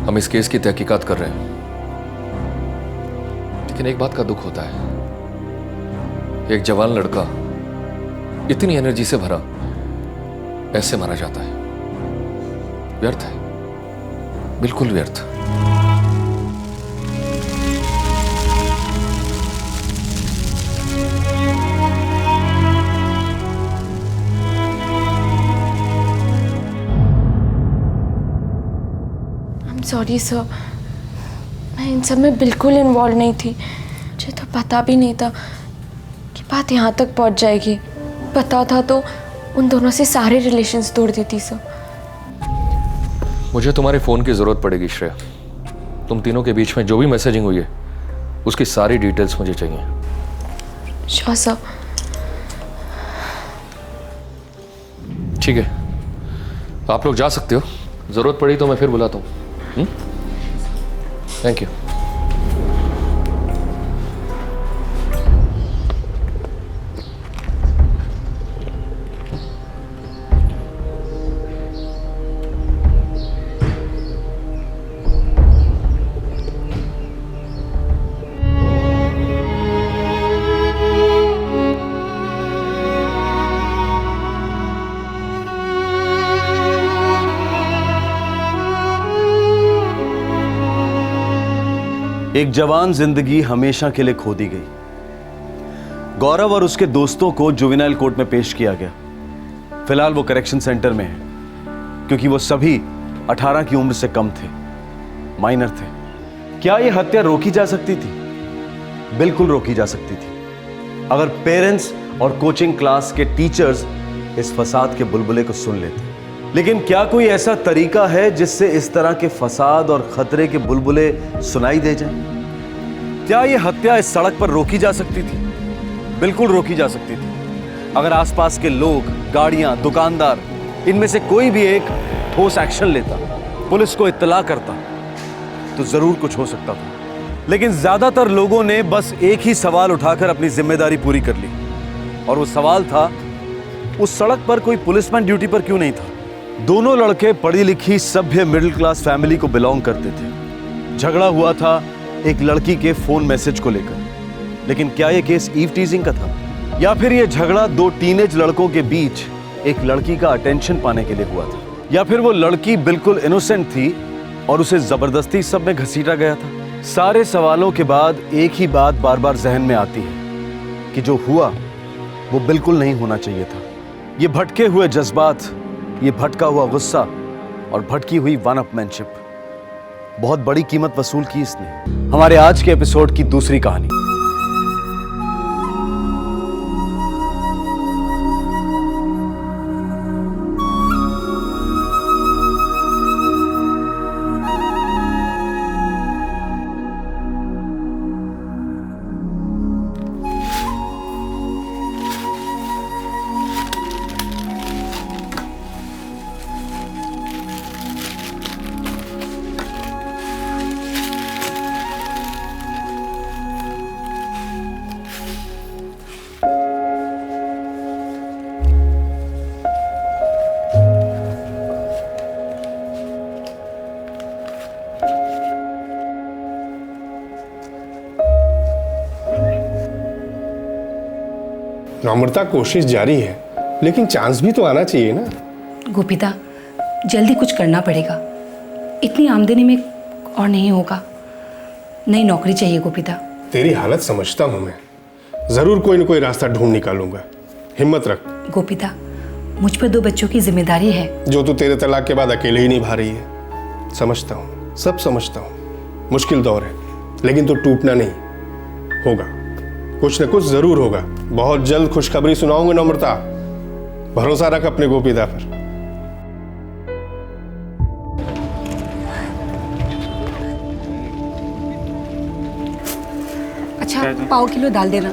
हम इस केस की तहकीकात कर रहे हैं, लेकिन एक बात का दुख होता है, एक जवान लड़का इतनी एनर्जी से भरा ऐसे मारा जाता है। व्यर्थ है, बिल्कुल व्यर्थ। सॉरी सर, मैं इन सब में बिल्कुल इन्वॉल्व नहीं थी। मुझे तो पता भी नहीं था कि बात यहाँ तक पहुँच जाएगी। पता था तो उन दोनों से सारे रिलेशंस तोड़ देती सर। मुझे तुम्हारे फोन की जरूरत पड़ेगी श्रेया। तुम तीनों के बीच में जो भी मैसेजिंग हुई है उसकी सारी डिटेल्स मुझे चाहिए। Sure sir. ठीक है, आप लोग जा सकते हो, जरूरत पड़ी तो मैं फिर बुलाता हूँ। Thank you. एक जवान जिंदगी हमेशा के लिए खो दी गई। गौरव और उसके दोस्तों को जुवेनाइल कोर्ट में पेश किया गया। फिलहाल वो करेक्शन सेंटर में है क्योंकि वो सभी 18 की उम्र से कम थे, माइनर थे। क्या यह हत्या रोकी जा सकती थी? बिल्कुल रोकी जा सकती थी अगर पेरेंट्स और कोचिंग क्लास के टीचर्स इस फसाद के बुलबुले को सुन लेते। लेकिन क्या कोई ऐसा तरीका है जिससे इस तरह के फसाद और खतरे के बुलबुले सुनाई दे जाएं? क्या यह हत्या इस सड़क पर रोकी जा सकती थी? बिल्कुल रोकी जा सकती थी अगर आसपास के लोग, गाड़ियां, दुकानदार, इनमें से कोई भी एक ठोस एक्शन लेता, पुलिस को इत्तला करता, तो जरूर कुछ हो सकता था। लेकिन ज्यादातर लोगों ने बस एक ही सवाल उठाकर अपनी जिम्मेदारी पूरी कर ली, और वो सवाल था, उस सड़क पर कोई पुलिसमैन ड्यूटी पर क्यों नहीं था? दोनों लड़के पढ़ी लिखी सभ्य मिडिल क्लास फैमिली को बिलोंग करते थे। झगड़ा हुआ था एक लड़की के फोन मैसेज को लेकर। लेकिन क्या यह केस ईव टीजिंग का था, या फिर यह झगड़ा दो टीनेज लड़कों के बीच एक लड़की का अटेंशन पाने के लिए हुआ था, या फिर वो लड़की बिल्कुल इनोसेंट थी और उसे जबरदस्ती सब में घसीटा गया था। सारे सवालों के बाद एक ही बात बार बार जहन में आती है कि जो हुआ वो बिल्कुल नहीं होना चाहिए था। ये भटके हुए जज्बात, ये भटका हुआ गुस्सा और भटकी हुई वन-अपमैनशिप, बहुत बड़ी कीमत वसूल की इसने। हमारे आज के एपिसोड की दूसरी कहानी। अमृता, कोशिश जारी है, लेकिन चांस भी तो आना चाहिए ना। गोपिता, जल्दी कुछ करना पड़ेगा, इतनी आमदनी में और नहीं होगा। नई नौकरी चाहिए गोपिता। तेरी हालत समझता हूँ मैं, जरूर कोई न कोई रास्ता ढूंढ निकालूंगा। हिम्मत रख गोपिता, मुझ पर 2 बच्चों की जिम्मेदारी है जो तू तेरे तलाक के बाद अकेले ही निभा रही है। समझता हूँ, सब समझता हूँ। मुश्किल दौर है, लेकिन तू टूटना नहीं। होगा, कुछ न कुछ जरूर होगा। बहुत जल्द खुशखबरी सुनाऊंगा नम्रता, भरोसा रख अपने गोपिता पर। अच्छा, पाव किलो डाल देना।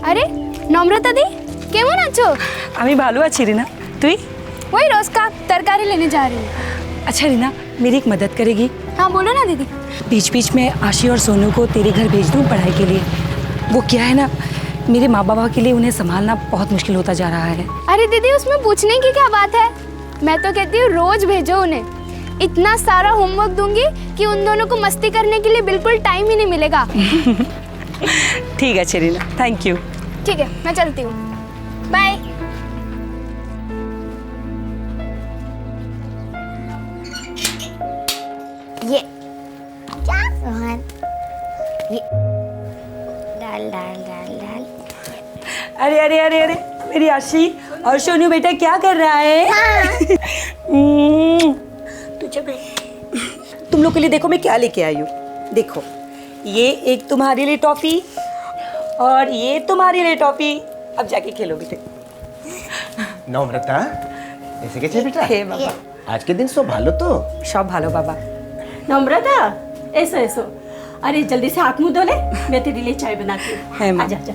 আরে নম্রতা দি, কেমন আছো? আমি ভালো আছি রিনা, তুই? वही रोज का तरकारी लेने जा रही हूँ। अच्छा रीना, मेरी एक मदद करेगी? हाँ बोलो ना दीदी। बीच बीच में आशी और सोनू को तेरे घर भेज दूँ पढ़ाई के लिए। वो क्या है ना, मेरे माँ बाबा के लिए उन्हें संभालना बहुत मुश्किल होता जा रहा है। अरे दीदी, उसमें पूछने की क्या बात है? मैं तो कहती हूँ रोज भेजो उन्हें। इतना सारा होमवर्क दूंगी कि उन दोनों को मस्ती करने के लिए बिल्कुल टाइम ही नहीं मिलेगा। ठीक है रीना, थैंक यू। ठीक है, मैं चलती हूँ, बाय। ये क्या रोहन, ये डाल डाल डाल डाल। अरे अरे अरे अरे, मेरी आशी और सोनू बेटा क्या कर रहा है? तुझे तुम लोग के लिए देखो मैं क्या लेके आई हूँ। देखो, ये एक तुम्हारे लिए टॉफी और ये तुम्हारे लिए टॉफी। अब जाके खेलोगे। नम्रता, ऐसे कैसे बेटा? हे बाबा, आज के दिन सब भालो तो? सब भालो बाबा। नम्रता, ऐसो ऐसो, अरे जल्दी से हाथ मुंह धो ले, मैं तेरे लिए चाय बनाती हूँ। आजा आजा।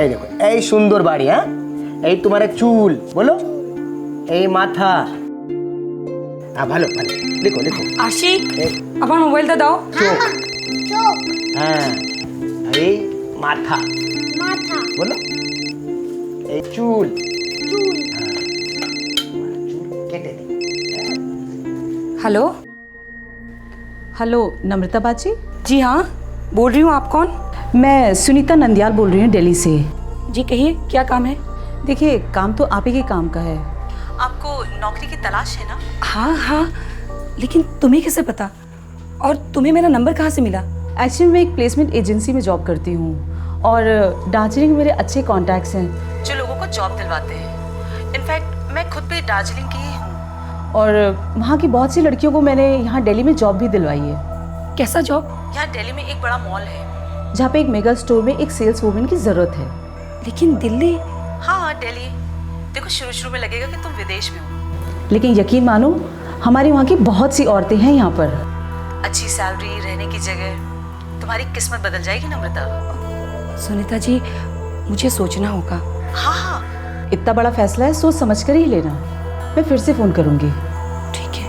এই দেখো, এই সুন্দর বাড়ি, হ্যাঁ, এই তোমার চুল, বলো, এই মাথা। ভালো ভালো, লিখো লিখো। आशी, আমার মোবাইলটা দাও। চোখ, হ্যাঁ, এই মাথা, माथा, বলো, এই চুল, चूल, কেটে দি। हेलो हेलो नम्रता बाजी? जी हाँ, बोल रही हूँ। आप कौन? मैं सुनीता नंदियाल बोल रही हूँ, दिल्ली से। जी कहिए, क्या काम है? देखिए, काम तो आप ही के काम का है। आपको नौकरी की तलाश है ना? हाँ हाँ, लेकिन तुम्हें कैसे पता? और तुम्हें मेरा नंबर कहाँ से मिला? एक्चुअली मैं एक प्लेसमेंट एजेंसी में जॉब करती हूँ और दार्जिलिंग में मेरे अच्छे कॉन्टैक्ट्स हैं जो लोगों को जॉब दिलवाते हैं। इनफैक्ट मैं खुद भी दार्जिलिंग की ही हूँ। और वहाँ की बहुत सी लड़कियों को मैंने यहाँ दिल्ली में जॉब भी दिलवाई है। कैसा जॉब? यहाँ दिल्ली में एक बड़ा मॉल है जहाँ पे एक मेगा स्टोर में एक सेल्स वूमेन की ज़रूरत है। लेकिन दिल्ली? हाँ दिल्ली। देखो, शुरू में लगेगा कि तुम विदेश में हो, लेकिन यकीन मानो, हमारी वहाँ की बहुत सी औरतें हैं यहाँ पर। अच्छी सैलरी, रहने की जगह, तुम्हारी किस्मत बदल जाएगी नम्रता। सुनीता जी, मुझे सोचना होगा। हाँ हाँ, इतना बड़ा फैसला है, सोच समझ कर ही लेना। मैं फिर से फ़ोन करूँगी। ठीक है।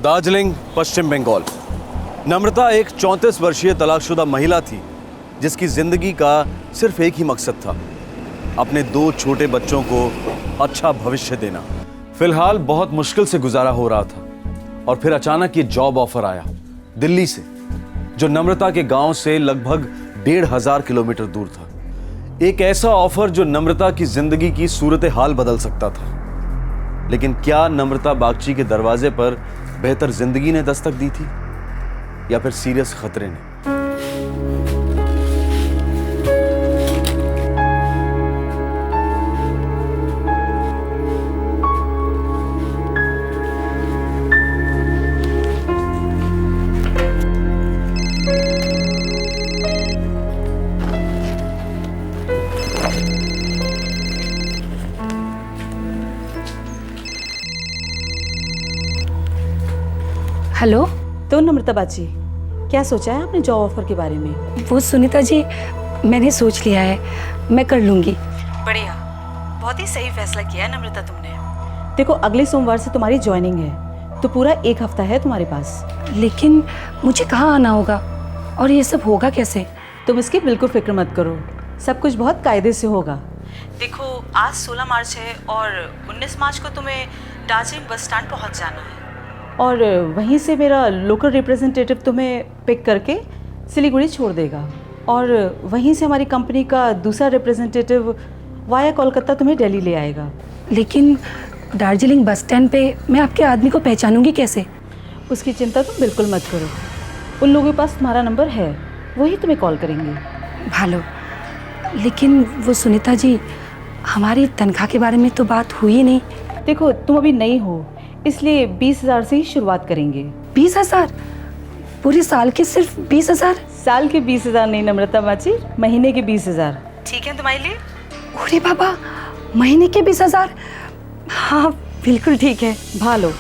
दार्जिलिंग, पश्चिम बंगाल। नम्रता एक 34 वर्षीय तलाकशुदा महिला थी जिसकी जिंदगी का सिर्फ एक ही मकसद था, अपने 2 छोटे बच्चों को अच्छा भविष्य देना। फिलहाल बहुत मुश्किल से गुजारा हो रहा था और फिर अचानक ये जॉब ऑफर आया दिल्ली से, जो नम्रता के गांव से लगभग 1500 किलोमीटर दूर था। एक ऐसा ऑफर जो नम्रता की जिंदगी की सूरत हाल बदल सकता था। लेकिन क्या नम्रता बागची के दरवाजे पर बेहतर जिंदगी ने दस्तक दी थी या फिर सीरियस खतरे ने? हेलो। तो नम्रता बाजी, क्या सोचा है आपने जॉब ऑफर के बारे में? वो सुनीता जी, मैंने सोच लिया है, मैं कर लूँगी। बढ़िया, बहुत ही सही फैसला किया है नम्रता तुमने। देखो, अगले सोमवार से तुम्हारी ज्वाइनिंग है, तो पूरा 1 हफ्ता है तुम्हारे पास। लेकिन मुझे कहाँ आना होगा और ये सब होगा कैसे? तुम इसकी बिल्कुल फिक्र मत करो, सब कुछ बहुत कायदे से होगा। देखो, आज 16 मार्च है और 19 मार्च को तुम्हें दार्जिलिंग बस स्टैंड पहुँच जाना है और वहीं से मेरा लोकल रिप्रेजेंटेटिव तुम्हें पिक करके सिलीगुड़ी छोड़ देगा और वहीं से हमारी कंपनी का दूसरा रिप्रेजेंटेटिव वाया कोलकाता तुम्हें दिल्ली ले आएगा। लेकिन दार्जिलिंग बस स्टैंड पे मैं आपके आदमी को पहचानूंगी कैसे? उसकी चिंता तुम बिल्कुल मत करो, उन लोगों के पास तुम्हारा नंबर है, वही तुम्हें कॉल करेंगे। भालो, लेकिन वो सुनीता जी, हमारी तनख्वाह के बारे में तो बात हुई नहीं। देखो, तुम अभी नई हो, इसलिए 20,000 से ही शुरुआत करेंगे। 20,000? पूरे साल के सिर्फ 20,000? साल के 20,000 नहीं नम्रता बाजी, महीने के 20,000। ठीक है तुम्हारे लिए? अरे बाबा, महीने के 20,000? हाँ बिल्कुल ठीक है। भालो,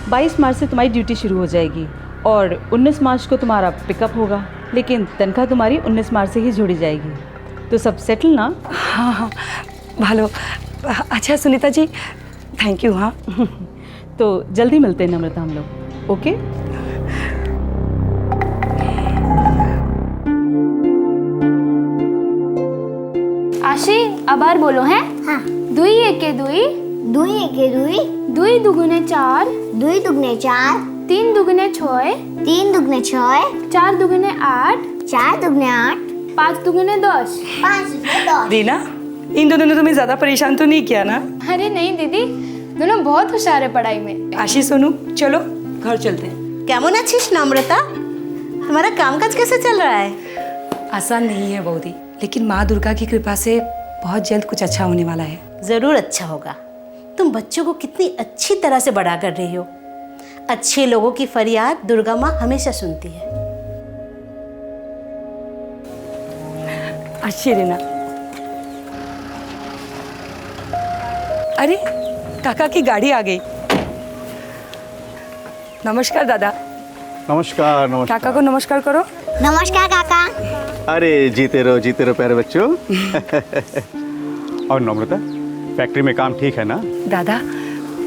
22 मार्च से तुम्हारी ड्यूटी शुरू हो जाएगी और 19 मार्च को तुम्हारा पिकअप होगा, लेकिन तनख्वाह तुम्हारी 19 मार्च से ही जोड़ी जाएगी। तो सब सेटल ना? हाँ हाँ भालो। अच्छा सुनीता जी, थैंक यू। हाँ तो जल्दी मिलते हैं नम्रता हम लोग, ओके? आशी, अबार बोलो हैं? हाँ। 2 एके 2, 2 एके 2, 2 दुगुने 4, 2 दुगने 4, 3 दुगने 6, 3 दुगने 6, 4 दुगने 8, 4 दुगने 8, 5 दुगने 10, 5 दुगने 10। दीना, इन दोनों ने तुम्हें ज्यादा परेशान तो नहीं किया ना? अरे नहीं दीदी, दोनों बहुत होशियार है पढ़ाई में। आशी, सोनू, चलो घर चलते हैं। केमन आछिस नम्रता? तुम्हारा कामकाज कैसे चल रहा है? आसान नहीं है बौदी, लेकिन माँ दुर्गा की कृपा से बहुत जल्द कुछ अच्छा होने वाला है। जरूर अच्छा होगा। तुम बच्चों को कितनी अच्छी तरह से बड़ा कर रही हो। अच्छे लोगों की फरियाद दुर्गा माँ हमेशा सुनती है। अच्छी रीना। अरे काका की गाड़ी आ गई। नमस्कार दादा। नमस्कार नमस्कार। काका को नमस्कार करो। नमस्कार काका। अरे जीते रहो प्यारे बच्चों। और नम्रता, फैक्ट्री में काम ठीक है ना? दादा,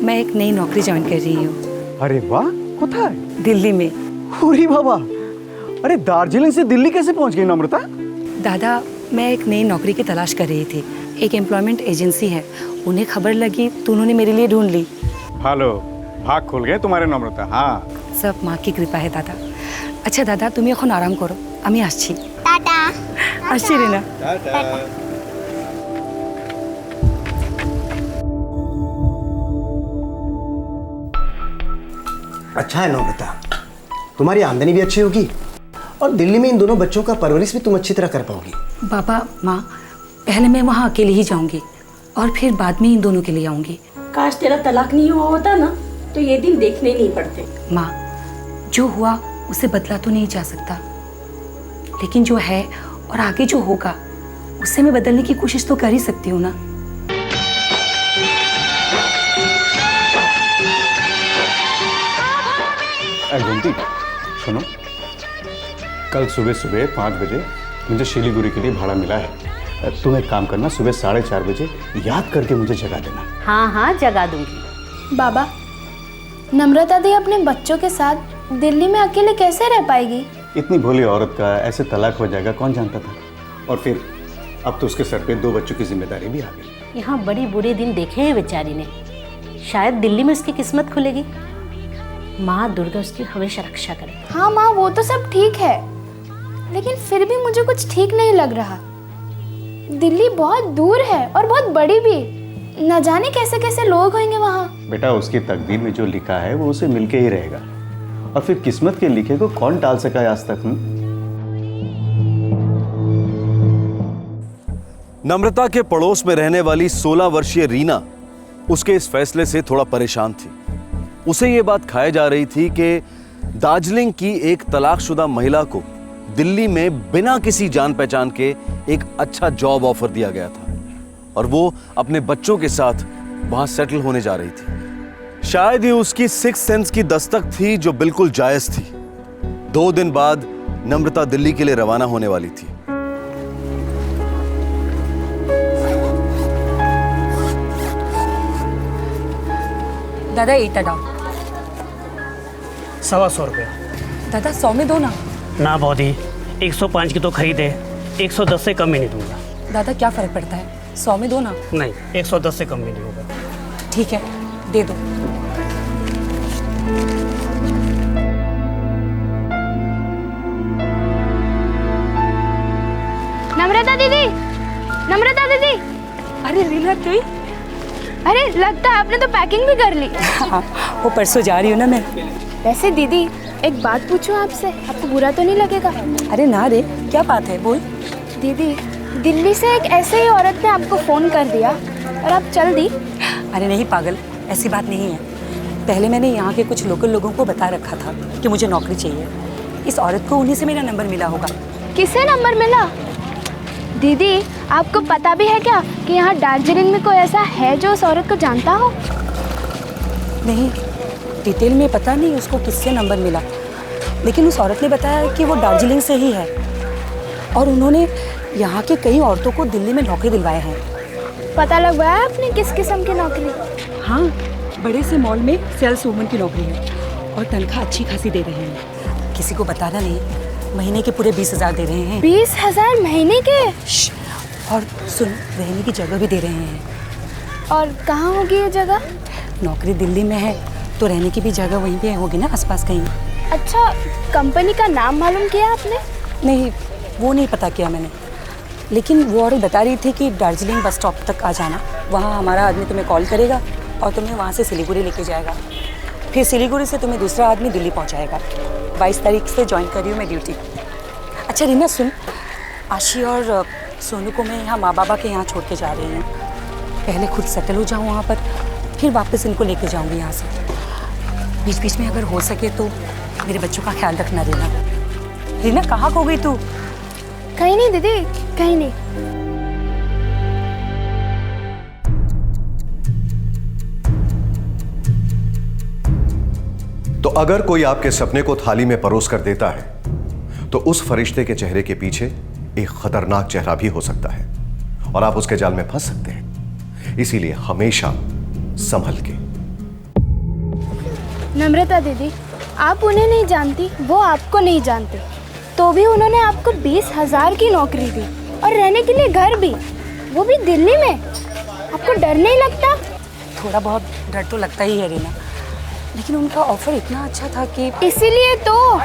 मैं एक नई नौकरी ज्वाइन कर रही हूँ। अरे वाह, कोথায়? दिल्ली में। अरे बाबा, अरे दार्जिलिंग से दिल्ली कैसे पहुँच गई नम्रता? दादा, मैं एक नई नौकरी की तलाश कर रही थी। एक एम्प्लॉयमेंट एजेंसी है, उन्हें खबर लगी तो उन्होंने मेरे लिए ढूंढ ली। हेलो, भाग खुल गए तुम्हारे नम्रता। हाँ, सब माँ की कृपा है दादा। अच्छा दादा, तुम এখন आराम करो, আমি আসছি। टाटा। আসছি रीना। अच्छा है नम्रता, तुम्हारी आमदनी भी अच्छी होगी और दिल्ली में इन दोनों बच्चों का परवरिश भी तुम अच्छी तरह कर पाओगी। बाबा, माँ, पहले मैं वहाँ अकेले ही जाऊंगी और फिर बाद में इन दोनों के लिए आऊंगी। काश तेरा तलाक नहीं हुआ होता ना, तो ये दिन देखने नहीं पड़ते। माँ, जो हुआ उसे बदला तो नहीं जा सकता, लेकिन जो है और आगे जो होगा उसे मैं बदलने की कोशिश तो कर ही सकती हूँ ना। गोमती, सुनो, कल सुबह सुबह 5 बजे मुझे शिलीगुड़ी के लिए भाड़ा मिला है। तुम एक काम करना, सुबह 4:30 बजे याद करके मुझे जगा देना। हाँ हाँ, जगा दूंगी। बाबा, नम्रता दी अपने बच्चों के साथ दिल्ली में अकेले कैसे रह पाएगी? इतनी भोली औरत का ऐसे तलाक हो जाएगा कौन जानता था। और फिर अब तो उसके सर पे 2 बच्चों की जिम्मेदारी भी आ गई। यहाँ बड़ी बुरे दिन देखे हैं बेचारी ने। शायद दिल्ली में उसकी किस्मत खुलेगी। माँ दुर्गा उसकी हमेशा रक्षा करे। हाँ माँ, वो तो सब ठीक है, लेकिन फिर भी मुझे कुछ ठीक नहीं लग रहा। दिल्ली बहुत दूर है और बहुत बड़ी भी। न जाने कैसे कैसे लोग होंगे वहाँ। बेटा, उसकी तकदीर में जो लिखा है वो उसे मिलके ही रहेगा। और फिर किस्मत के लिखे को कौन टाल सका है आज तक? नम्रता के पड़ोस में रहने वाली 16 वर्षीय रीना उसके इस फैसले से थोड़ा परेशान थी। उसे ये बात खाई जा रही थी कि दार्जिलिंग की एक तलाकशुदा महिला को दिल्ली में बिना किसी जान पहचान के एक अच्छा जॉब ऑफर दिया गया था और वो अपने बच्चों के साथ वहां सेटल होने जा रही थी। शायद ये उसकी सिक्स सेंस की दस्तक थी जो बिल्कुल जायज थी। 2 दिन बाद नम्रता दिल्ली के लिए रवाना होने वाली थी। दादा ईटा डाउन। 125 रुपया। दादा 100 में दो ना। ना बौदी, 105 की तो खरीदे, 110 से कम में नहीं दूंगा। दादा क्या फर्क पड़ता है, 100 में दो ना। नहीं, 110 से कम में नहीं होगा। ठीक है, दे दो। नम्रता दीदी, नम्रता दीदी। अरे रीना तुई? अरे लगता है आपने तो पैकिंग भी कर ली। हाँ, वो परसों जा रही हूँ ना मैं। वैसे दीदी एक बात पूछूं आपसे, आपको बुरा तो नहीं लगेगा? अरे ना रे, क्या बात है, बोल। दीदी दिल्ली से एक ऐसे ही औरत ने आपको फोन कर दिया और आप चल दी। अरे नहीं पागल, ऐसी बात नहीं है। पहले मैंने यहाँ के कुछ लोकल लोगों को बता रखा था कि मुझे नौकरी चाहिए। इस औरत को उन्हीं से मेरा नंबर मिला होगा। किसे नंबर मिला? दीदी आपको पता भी है क्या कि यहाँ दार्जिलिंग में कोई ऐसा है जो उस औरत को जानता हो? नहीं, डिटेल में पता नहीं उसको किससे नंबर मिला, लेकिन उस औरत ने बताया कि वो दार्जिलिंग से ही है और उन्होंने यहाँ के कई औरतों को दिल्ली में नौकरी दिलवाए हैं। पता लगवाया आपने किस किस्म की नौकरी? हाँ, बड़े से मॉल में सेल्स वूमन की नौकरी है और तनख्वाह अच्छी खासी दे रहे हैं। किसी को बताना नहीं, महीने के पूरे 20,000 दे रहे हैं। 20,000 महीने के? और सुन, रहने की जगह भी दे रहे हैं। और कहाँ होगी ये जगह? नौकरी दिल्ली में है तो रहने की भी जगह वहीं पे होगी ना, आसपास कहीं। अच्छा, कंपनी का नाम मालूम किया आपने? नहीं, वो नहीं पता किया मैंने, लेकिन वो औरत बता रही थी कि दार्जिलिंग बस स्टॉप तक आ जाना, वहाँ हमारा आदमी तुम्हें कॉल करेगा और तुम्हें वहाँ से सिलीगुड़ी लेके जाएगा। फिर सिलीगुड़ी से तुम्हें दूसरा आदमी दिल्ली पहुँचाएगा। 22 तारीख से ज्वाइन कर रही हूँ मैं ड्यूटी। अच्छा रीना सुन, आशी और सोनू को मैं यहाँ माँ बाबा के यहाँ छोड़ के जा रही हूँ। पहले खुद सेटल हो जाऊँ वहाँ पर, फिर वापस इनको लेके जाऊँगी यहाँ से। बीच बीच में अगर हो सके तो मेरे बच्चों का ख्याल रखना रीना। रीना कहाँ खो गई तू? कहीं नहीं दीदी, कहीं नहीं। तो अगर कोई आपके सपने को थाली में परोस कर देता है तो उस फरिश्ते के चेहरे के पीछे एक खतरनाक चेहरा भी हो सकता है और आप उसके जाल में फंस सकते हैं। इसीलिए हमेशा संभल के। नम्रता दीदी, आप उन्हें नहीं जानती, वो आपको नहीं जानते, तो भी उन्होंने आपको 20,000 की नौकरी दी और रहने के लिए घर भी, वो भी दिल्ली में। आपको डर नहीं लगता? थोड़ा बहुत डर तो लगता ही है रीना, लेकिन उनका ऑफर इतना अच्छा था कि इसीलिए तो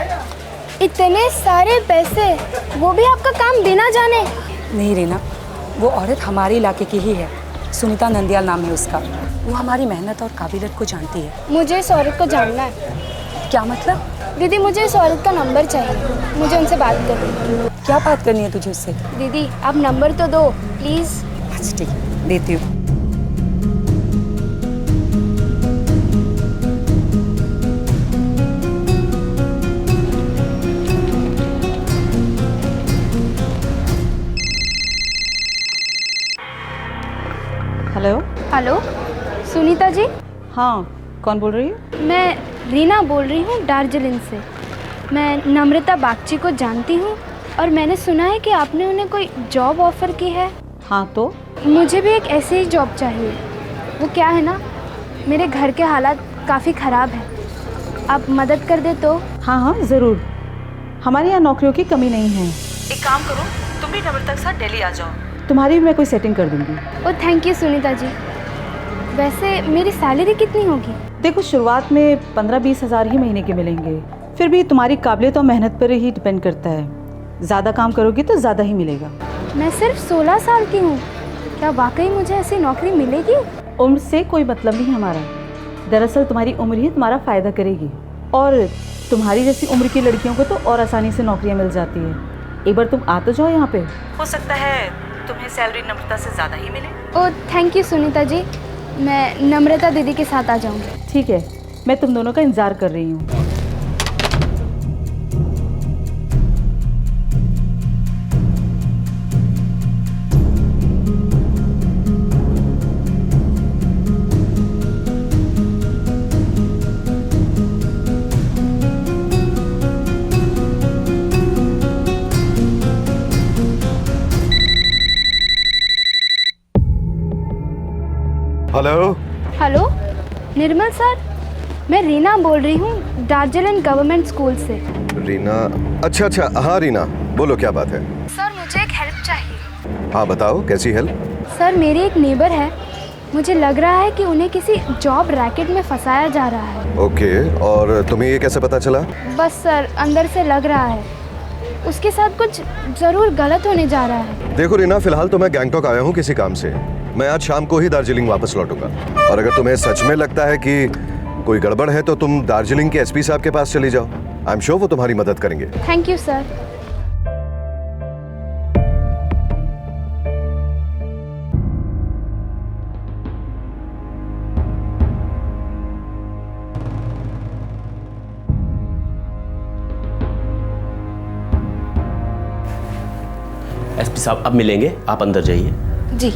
इतने सारे पैसे, वो भी आपका काम बिना जाने। नहीं रीना, वो औरत हमारे इलाके की ही है, सुनीता नंदियाल नाम है उसका। वो हमारी मेहनत और काबिलियत को जानती है। मुझे इस औरत को जानना है। क्या मतलब? दीदी मुझे इस औरत का नंबर चाहिए, मुझे उनसे बात करनी है। क्या बात करनी है तुझे उससे? दीदी आप नंबर तो दो प्लीज। अच्छा ठीक है, देती हूँ। हेलो। हेलो सुनीता जी। हाँ, कौन बोल रही है? मैं रीना बोल रही हूँ दार्जिलिंग से। मैं नम्रता बागची को जानती हूँ और मैंने सुना है कि आपने उन्हें कोई जॉब ऑफर की है। हाँ तो? मुझे भी एक ऐसे ही जॉब चाहिए। वो क्या है ना, मेरे घर के हालात काफ़ी ख़राब हैं, आप मदद कर दे तो? हाँ हाँ ज़रूर, हमारे यहाँ नौकरियों की कमी नहीं है। एक काम करो, तुम भी नम्रता के साथ दिल्ली आ जाओ, तुम्हारी भी मैं कोई सेटिंग कर दूंगी। ओ थैंक यू सुनीता जी। वैसे मेरी सैलरी कितनी होगी? देखो शुरुआत में 15-20 हज़ार ही महीने के मिलेंगे, फिर भी तुम्हारी काबिलियत और मेहनत पर ही डिपेंड करता है। ज़्यादा काम करोगी तो ज़्यादा ही मिलेगा। मैं सिर्फ 16 साल की हूँ, क्या वाकई मुझे ऐसी नौकरी मिलेगी? उम्र से कोई मतलब नहीं हमारा, दरअसल तुम्हारी उम्र ही तुम्हारा फ़ायदा करेगी, और तुम्हारी जैसी उम्र की लड़कियों को तो और आसानी से नौकरियाँ मिल जाती है। एक बार तुम आ तो जाओ यहाँ पे, हो सकता है तुम्हें सैलरी नम्रता से ज़्यादा ही मिले। ओ थैंक यू सुनीता जी, मैं नम्रता दीदी के साथ आ जाऊँगी। ठीक है, मैं तुम दोनों का इंतज़ार कर रही हूँ। हेलो हेलो निर्मल सर, मैं रीना बोल रही हूँ दार्जिलिंग गवर्नमेंट स्कूल से। रीना? अच्छा, हाँ रीना, बोलो क्या बात है? सर मुझे एक हेल्प चाहिए। हाँ बताओ, कैसी हेल्प? सर मेरे एक नेबर है, मुझे लग रहा है कि उन्हें किसी जॉब रैकेट में फंसाया जा रहा है। ओके, और तुम्हें ये कैसे पता चला? बस सर अंदर से लग रहा है उसके साथ कुछ ज़रूर गलत होने जा रहा है। देखो रीना, फिलहाल तो मैं गैंगटॉक आया हूँ किसी काम से। मैं आज शाम को ही दार्जिलिंग वापस लौटूंगा, और अगर तुम्हें सच में लगता है कि कोई गड़बड़ है तो तुम दार्जिलिंग के एसपी साहब के पास चली जाओ। आई एम श्योर वो तुम्हारी मदद करेंगे। Thank you sir. एसपी साहब अब मिलेंगे, आप अंदर जाइए। जी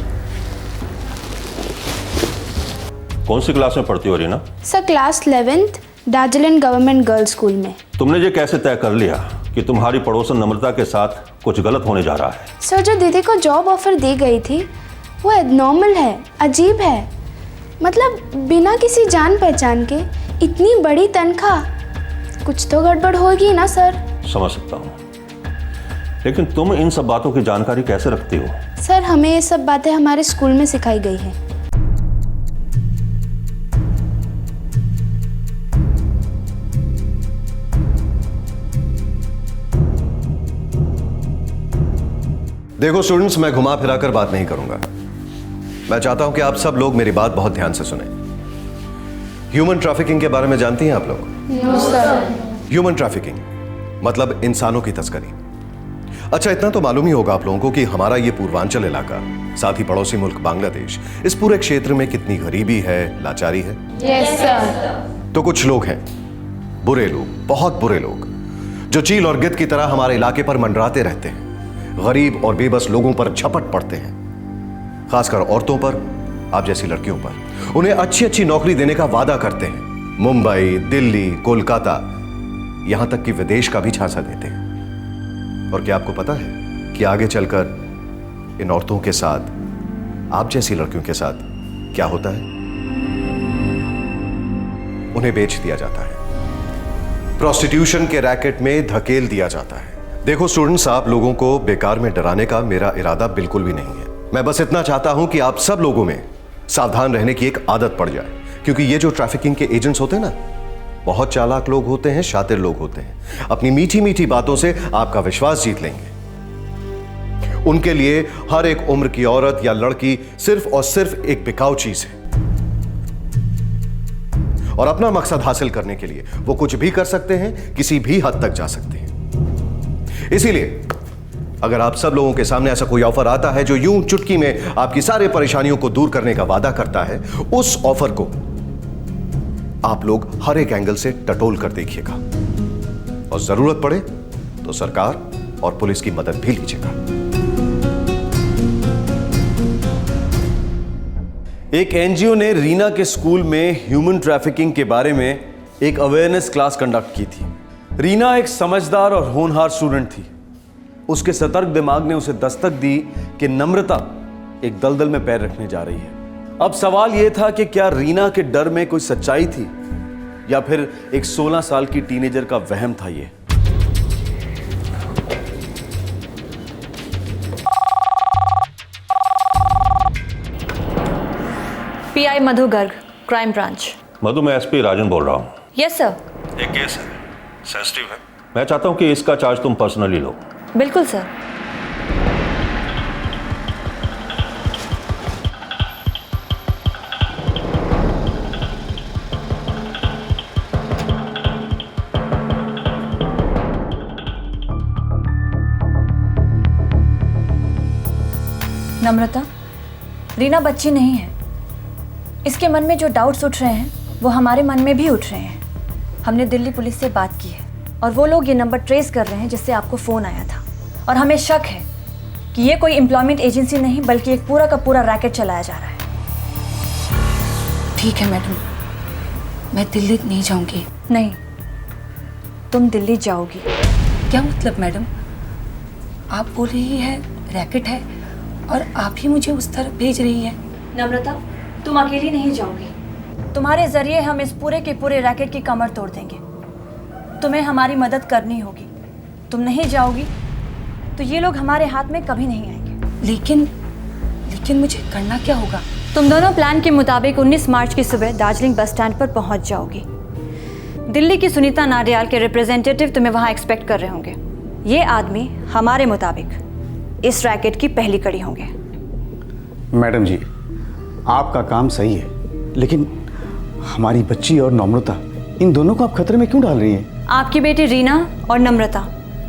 कौन सी क्लास में पढ़ती हो Reena? Sir class 11th Darjeeling government girls school में। तुमने ये कैसे तय कर लिया कि तुम्हारी पड़ोसन नम्रता के साथ कुछ गलत होने जा रहा है? सर जो दीदी को जॉब ऑफर दी गई थी वो एबनॉर्मल है, अजीब है। मतलब बिना किसी जान पहचान के इतनी बड़ी तनख्वाह, कुछ तो गड़बड़ होगी ना सर। समझ सकता हूँ, लेकिन तुम इन सब बातों की जानकारी कैसे रखती हो? सर हमें ये सब बातें हमारे स्कूल में सिखाई गई है। देखो स्टूडेंट्स, मैं घुमा फिरा कर बात नहीं करूंगा। मैं चाहता हूं कि आप सब लोग मेरी बात बहुत ध्यान से सुने। ह्यूमन ट्रैफिकिंग के बारे में जानती हैं आप लोग? No sir. ह्यूमन ट्रैफिकिंग मतलब इंसानों की तस्करी। अच्छा, इतना तो मालूम ही होगा आप लोगों को कि हमारा ये पूर्वांचल इलाका, साथ ही पड़ोसी मुल्क बांग्लादेश, इस पूरे क्षेत्र में कितनी गरीबी है, लाचारी है। Yes sir. तो कुछ लोग हैं, बुरे लोग, बहुत बुरे लोग, जो चील और गिद्ध की तरह हमारे इलाके पर मंडराते रहते हैं, गरीब और बेबस लोगों पर झपट पड़ते हैं, खासकर औरतों पर, आप जैसी लड़कियों पर। उन्हें अच्छी अच्छी नौकरी देने का वादा करते हैं, मुंबई, दिल्ली, कोलकाता, यहां तक कि विदेश का भी झांसा देते हैं। और क्या आपको पता है कि आगे चलकर इन औरतों के साथ, आप जैसी लड़कियों के साथ क्या होता है? उन्हें बेच दिया जाता है, प्रोस्टिट्यूशन के रैकेट में धकेल दिया जाता है। देखो स्टूडेंट्स, आप लोगों को बेकार में डराने का मेरा इरादा बिल्कुल भी नहीं है। मैं बस इतना चाहता हूं कि आप सब लोगों में सावधान रहने की एक आदत पड़ जाए, क्योंकि ये जो ट्रैफिकिंग के एजेंट्स होते हैं ना, बहुत चालाक लोग होते हैं, शातिर लोग होते हैं। अपनी मीठी मीठी बातों से आपका विश्वास जीत लेंगे। उनके लिए हर एक उम्र की औरत या लड़की सिर्फ और सिर्फ एक बिकाऊ चीज है, और अपना मकसद हासिल करने के लिए वो कुछ भी कर सकते हैं, किसी भी हद तक जा सकते हैं। इसीलिए अगर आप सब लोगों के सामने ऐसा कोई ऑफर आता है जो यूं चुटकी में आपकी सारी परेशानियों को दूर करने का वादा करता है, उस ऑफर को आप लोग हर एक एंगल से टटोल कर देखिएगा, और जरूरत पड़े तो सरकार और पुलिस की मदद भी लीजिएगा। एक एनजीओ ने रीना के स्कूल में ह्यूमन ट्रैफिकिंग के बारे में एक अवेयरनेस क्लास कंडक्ट की थी। रीना एक समझदार और होनहार स्टूडेंट थी। उसके सतर्क दिमाग ने उसे दस्तक दी कि नम्रता एक दलदल में पैर रखने जा रही है। अब सवाल यह था कि क्या रीना के डर में कोई सच्चाई थी, या फिर एक 16 साल की टीनेजर का वहम था ये। आई मधु गर्ग, क्राइम ब्रांच। मधु, मैं एसपी राजन बोल रहा हूँ। Yes sir. एक केस है, सेंसिटिव है। मैं चाहता हूँ कि इसका चार्ज तुम पर्सनली लो। बिल्कुल सर। नम्रता, रीना बच्ची नहीं है। इसके मन में जो डाउट्स उठ रहे हैं वो हमारे मन में भी उठ रहे हैं। हमने दिल्ली पुलिस से बात की है और वो लोग ये नंबर ट्रेस कर रहे हैं जिससे आपको फ़ोन आया था, और हमें शक है कि ये कोई एम्प्लॉयमेंट एजेंसी नहीं बल्कि एक पूरा का पूरा रैकेट चलाया जा रहा है। ठीक है मैडम, मैं दिल्ली नहीं जाऊंगी। नहीं, तुम दिल्ली जाओगी। क्या मतलब मैडम? आप बोल रही है रैकेट है और आप ही मुझे उस तरफ भेज रही है। नम्रता, तुम अकेली नहीं जाओगी। तुम्हारे जरिए हम इस पूरे के पूरे रैकेट की कमर तोड़ देंगे। तुम्हें हमारी मदद करनी होगी। तुम नहीं जाओगी तो ये लोग हमारे हाथ में कभी नहीं आएंगे। लेकिन मुझे करना क्या होगा? तुम दोनों प्लान के मुताबिक 19 मार्च की सुबह दार्जिलिंग बस स्टैंड पर पहुंच जाओगी। दिल्ली की सुनीता नाडियाल के रिप्रेजेंटेटिव तुम्हें वहां एक्सपेक्ट कर रहे होंगे। ये आदमी हमारे मुताबिक इस रैकेट की पहली कड़ी होंगे। मैडम जी, आपका काम सही है, लेकिन हमारी बच्ची और नम्रता, इन दोनों को आप खतरे में क्यों डाल रही हैं? आपकी बेटी रीना और नम्रता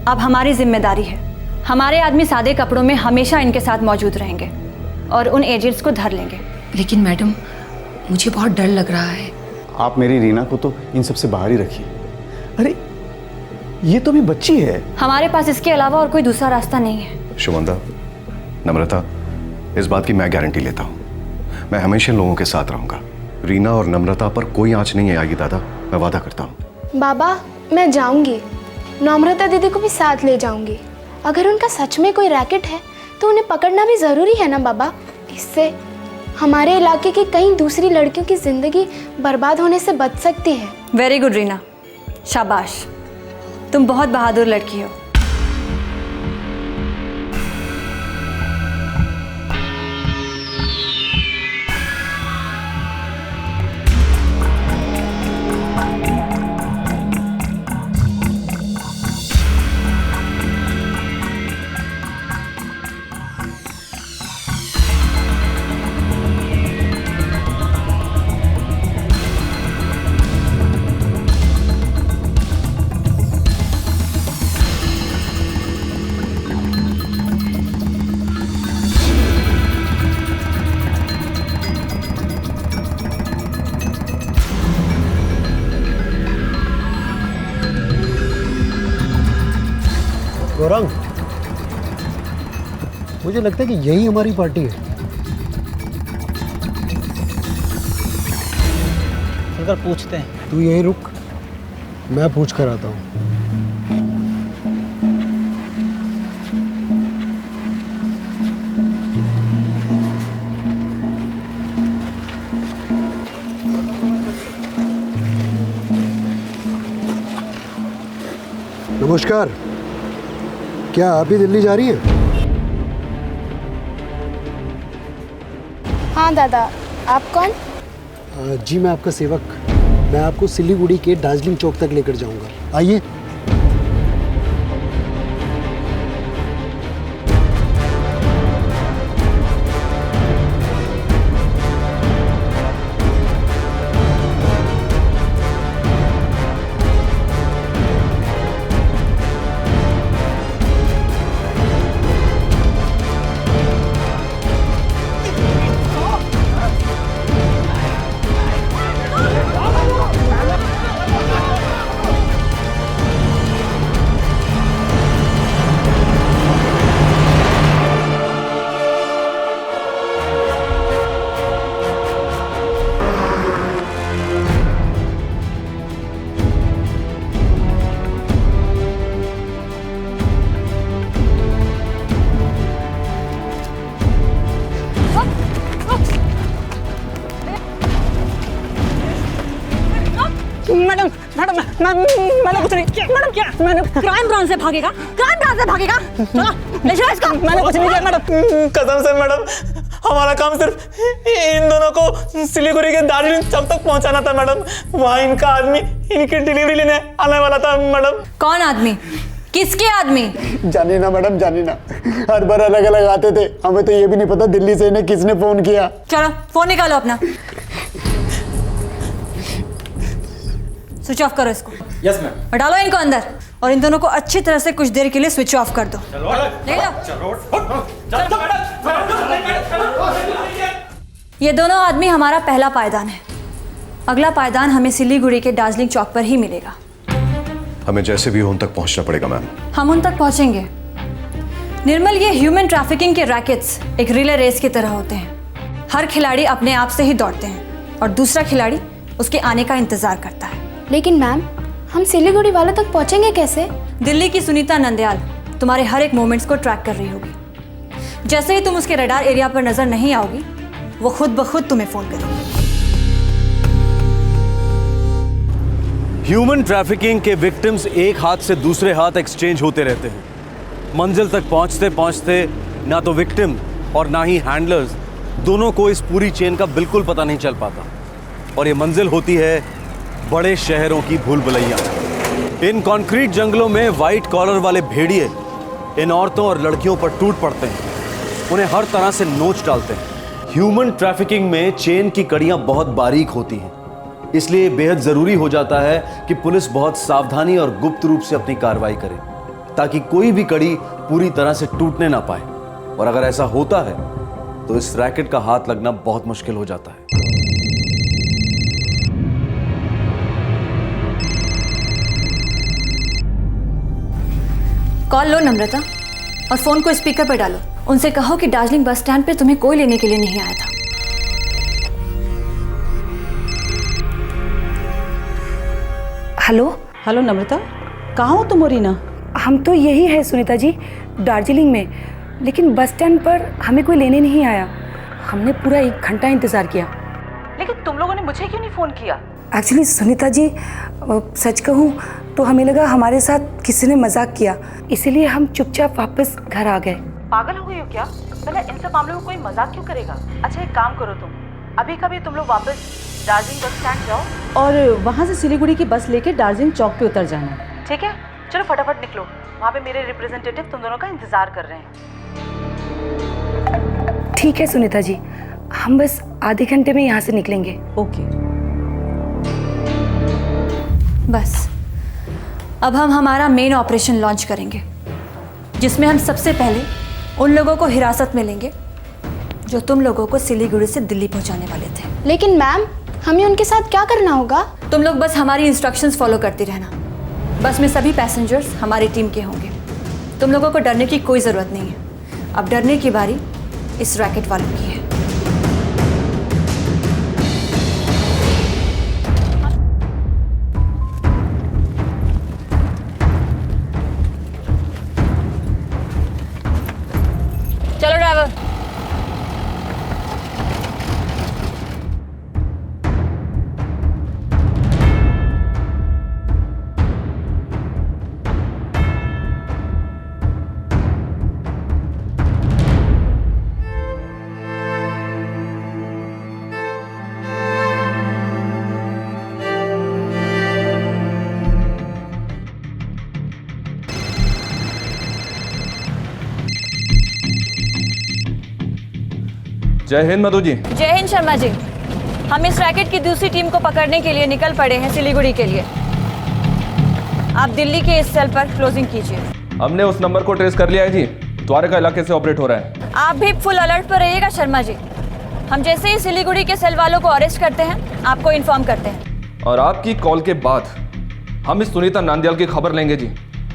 अब हमारी जिम्मेदारी है। हमारे आदमी सादे कपड़ों में हमेशा इनके साथ मौजूद रहेंगे और उन एजेंट्स को धर लेंगे। लेकिन मैडम, मुझे बहुत डर लग रहा है। आप मेरी रीना को तो इन सब से बाहर ही रखिए। अरे ये तो भी बच्ची है। हमारे पास इसके अलावा और कोई दूसरा रास्ता नहीं है। शुभंदा, नम्रता, इस बात की मैं गारंटी लेता हूँ। मैं हमेशा इन लोगों के साथ रहूंगा। रीना और नम्रता पर कोई आंच नहीं आएगी दादा, मैं वादा करता हूँ। बाबा, मैं जाऊंगी। नम्रता दीदी को भी साथ ले जाऊंगी। अगर उनका सच में कोई रैकेट है तो उन्हें पकड़ना भी जरूरी है ना बाबा। इससे हमारे इलाके की कई दूसरी लड़कियों की जिंदगी बर्बाद होने से बच सकती है। वेरी गुड रीना, शाबाश, तुम बहुत बहादुर लड़की हो। गौरंग, मुझे लगता है कि यही हमारी पार्टी है। अगर पूछते हैं। तू यहीं रुक, मैं पूछ कर आता हूँ। नमस्कार, क्या आप भी दिल्ली जा रही हैं? हाँ दादा, आप कौन? जी मैं आपका सेवक। मैं आपको सिलीगुड़ी के दार्जिलिंग चौक तक लेकर जाऊंगा। आइए। मैंने कुछ नहीं किया। मैडम क्या? मैंने क्राइम ब्रांच से भागेगा? क्राइम ब्रांच से भागेगा? चलो ले जाओ इसको। मैंने कुछ नहीं किया मैडम। कसम से मैडम, हमारा काम सिर्फ इन दोनों को सिलीगुड़ी के दार्जिलिंग चौक तक पहुंचाना था मैडम। वहाँ इनका आदमी इनकी डिलीवरी लेने आने वाला था मैडम। कौन आदमी? किसके आदमी? जानी ना मैडम, जानी ना, हर बार अलग अलग आते थे, हमें तो ये भी नहीं पता दिल्ली से इन्हें किसने फोन किया। चलो फोन निकालो अपना, स्विच ऑफ करो इसको। Yes ma'am. और डालो इनको अंदर और इन दोनों को अच्छी तरह से कुछ देर के लिए स्विच ऑफ कर दो। ले लो। ये दोनों आदमी हमारा पहला पायदान है। अगला पायदान हमें सिलीगुड़ी के दार्जिलिंग चौक पर ही मिलेगा। हमें जैसे भी हो उन तक पहुंचना पड़ेगा मैम। हम उन तक पहुंचेंगे। निर्मल, ये ह्यूमन ट्रैफिकिंग के रैकेट्स एक रिले रेस की तरह होते हैं। हर खिलाड़ी अपने आप से ही दौड़ते हैं और दूसरा खिलाड़ी उसके आने का इंतजार करता है। लेकिन मैम, हम सिलीगुड़ी वालों तक पहुंचेंगे कैसे? दिल्ली की सुनीता नंदयाल तुम्हारे हर एक मोमेंट्स को ट्रैक कर रही होगी। जैसे ही तुम उसके रडार एरिया पर नजर नहीं आओगी, वो खुद ब खुद तुम्हें फोन करेगी। ह्यूमन ट्रैफिकिंग के विक्टिम्स एक हाथ से दूसरे हाथ एक्सचेंज होते रहते हैं। मंजिल तक पहुंचते पहुंचते ना तो विक्टिम और ना ही हैंडलर्स दोनों को इस पूरी चेन का बिल्कुल पता नहीं चल पाता। और ये मंजिल होती है बड़े शहरों की भूल भुलैया। इन कंक्रीट जंगलों में व्हाइट कॉलर वाले भेड़िए इन औरतों और लड़कियों पर टूट पड़ते हैं, उन्हें हर तरह से नोच डालते हैं। ह्यूमन ट्रैफिकिंग में चेन की कड़ियां बहुत बारीक होती हैं, इसलिए बेहद जरूरी हो जाता है कि पुलिस बहुत सावधानी और गुप्त रूप से अपनी कार्रवाई करे, ताकि कोई भी कड़ी पूरी तरह से टूटने ना पाए। और अगर ऐसा होता है तो इस रैकेट का हाथ लगना बहुत मुश्किल हो जाता है। कॉल लो नम्रता और फोन को स्पीकर पर डालो। उनसे कहो कि दार्जिलिंग बस स्टैंड पे तुम्हें कोई लेने के लिए नहीं आया था। हेलो हेलो नम्रता, कहाँ हो तुम और रीना? हम तो यही है सुनीता जी, दार्जिलिंग में, लेकिन बस स्टैंड पर हमें कोई लेने नहीं आया। हमने पूरा 1 घंटा इंतज़ार किया। लेकिन तुम लोगों ने मुझे क्यों नहीं फ़ोन किया? एक्चुअली सुनीता जी, सच कहूँ तो हमें लगा हमारे साथ किसी ने मजाक किया, इसीलिए हम चुपचाप वापस घर आ गए। पागल हो गई हो क्या? पहले इन सब मामलों में कोई मजाक क्यों करेगा? अच्छा एक काम करो, तुम अभी कभी तुम लोग वापस दार्जिलिंग बस स्टैंड जाओ और वहाँ से सिलीगुड़ी की बस लेके दार्जिलिंग चौक पे उतर जाना, ठीक है? चलो फटाफट निकलो, वहाँ पे मेरे रिप्रेजेंटेटिव तुम दोनों का इंतजार कर रहे हैं। ठीक है सुनीता जी, हम बस आधे घंटे में यहाँ से निकलेंगे। ओके। बस अब हम हमारा मेन ऑपरेशन लॉन्च करेंगे, जिसमें हम सबसे पहले उन लोगों को हिरासत में लेंगे जो तुम लोगों को सिलीगुड़ी से दिल्ली पहुंचाने वाले थे। लेकिन मैम, हमें उनके साथ क्या करना होगा? तुम लोग बस हमारी इंस्ट्रक्शंस फॉलो करती रहना। बस में सभी पैसेंजर्स हमारी टीम के होंगे। तुम लोगों को डरने की कोई ज़रूरत नहीं है। अब डरने की बारी इस रैकेट वालों की है। चलो ड्राइवर। जय हिंद मधु जी। जय हिंद शर्मा जी। हम इस रैकेट की दूसरी टीम को पकड़ने के लिए निकल पड़े हैं सिलीगुड़ी के लिए। आप दिल्ली के इस सेल पर क्लोजिंग कीजिए। हमने उस नंबर को ट्रेस कर लिया है जी, द्वारका इलाके से ऑपरेट हो रहा है। आप भी फुल अलर्ट पर रहिएगा शर्मा जी। हम जैसे ही सिलीगुड़ी के सेल वालों को अरेस्ट करते हैं आपको इन्फॉर्म करते हैं। और आपकी कॉल के बाद हम इस सुनीता नंदयाल की खबर लेंगे जी।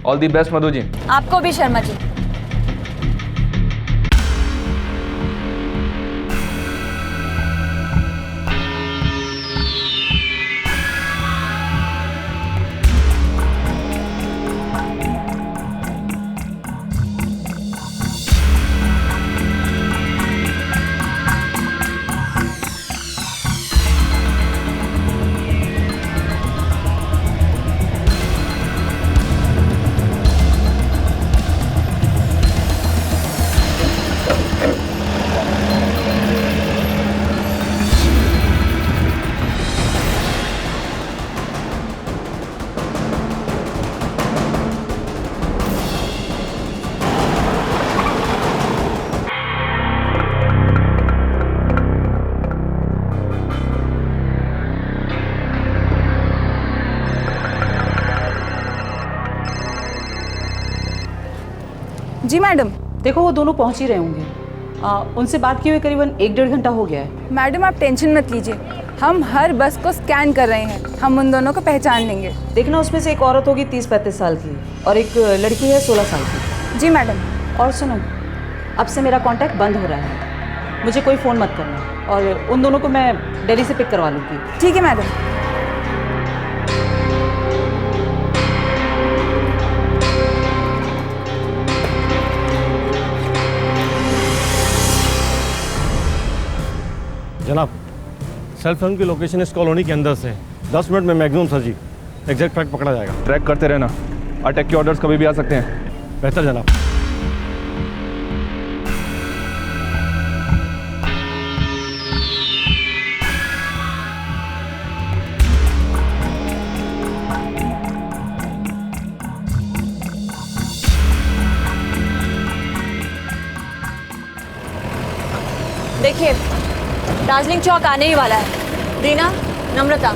All the best Madhu ji. आपको भी शर्मा जी। जी मैडम। देखो वो दोनों पहुंच ही रहे होंगे। उनसे बात किए हुए करीबन 1-1.5 घंटा हो गया है। मैडम आप टेंशन मत लीजिए, हम हर बस को स्कैन कर रहे हैं, हम उन दोनों को पहचान लेंगे। देखना उसमें से एक औरत होगी 30-35 साल की और एक लड़की है 16 साल की। जी मैडम। और सुनो, अब से मेरा कांटेक्ट बंद हो रहा है, मुझे कोई फ़ोन मत करना और उन दोनों को मैं दिल्ली से पिक करवा लूँगी। ठीक है मैडम। जनाब, सेल फोन की लोकेशन इस कॉलोनी के अंदर से 10 मिनट में मैक्सिमम सर जी एग्जैक्ट ट्रैक पकड़ा जाएगा। ट्रैक करते रहना, अटैक के ऑर्डर्स कभी भी आ सकते हैं। बेहतर जनाब। देखिए, दार्जिलिंग चौक आने ही वाला है। रीना, नम्रता,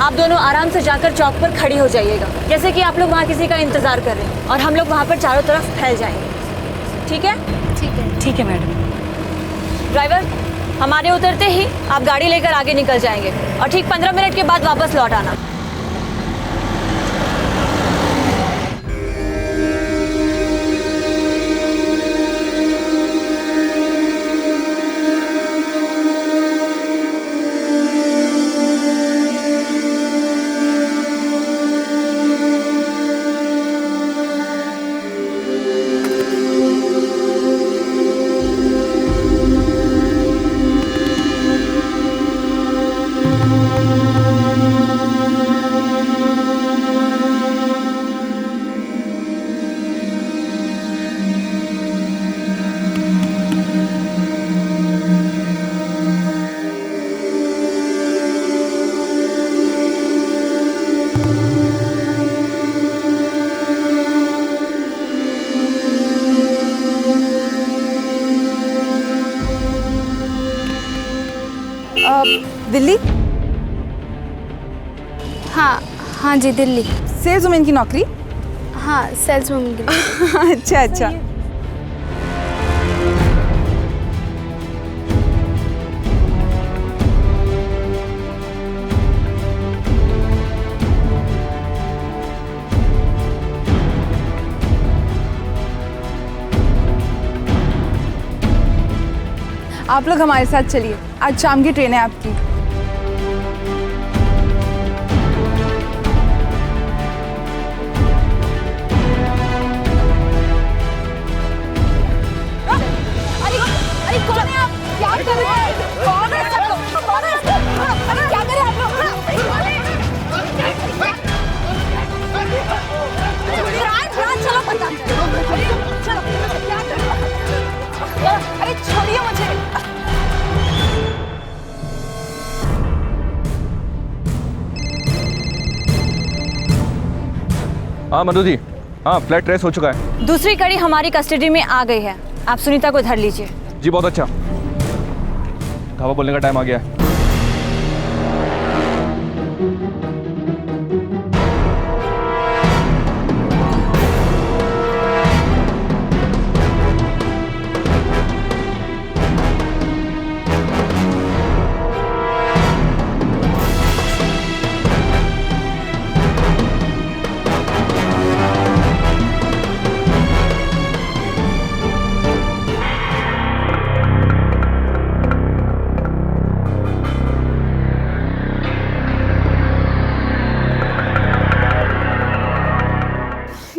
आप दोनों आराम से जाकर चौक पर खड़ी हो जाइएगा, जैसे कि आप लोग वहाँ किसी का इंतज़ार कर रहे हैं, और हम लोग वहाँ पर चारों तरफ फैल जाएंगे। ठीक है? ठीक है। ठीक है मैडम। ड्राइवर, हमारे उतरते ही आप गाड़ी लेकर आगे निकल जाएंगे और ठीक 15 मिनट के बाद वापस लौट आना। दिल्ली? हाँ जी, दिल्ली। सेल्स वुमेन की नौकरी? हाँ, सेल्स वुमेन की नौकरी। अच्छा अच्छा। आप लोग हमारे साथ चलिए, आज शाम की ट्रेन है आपकी। अरे कौन है आप? क्या कर रहे हैं? कौन है सब लोग? कौन है? अरे क्या कर रहे हैं आप लोग? चलो पता चलो क्या कर रहे हो? अरे छोड़िए मुझे। हाँ मधु जी, हाँ फ्लैट ट्रेस हो चुका है। दूसरी कड़ी हमारी कस्टडी में आ गई है, आप सुनीता को धर लीजिए। जी बहुत अच्छा, धावा बोलने का टाइम आ गया है।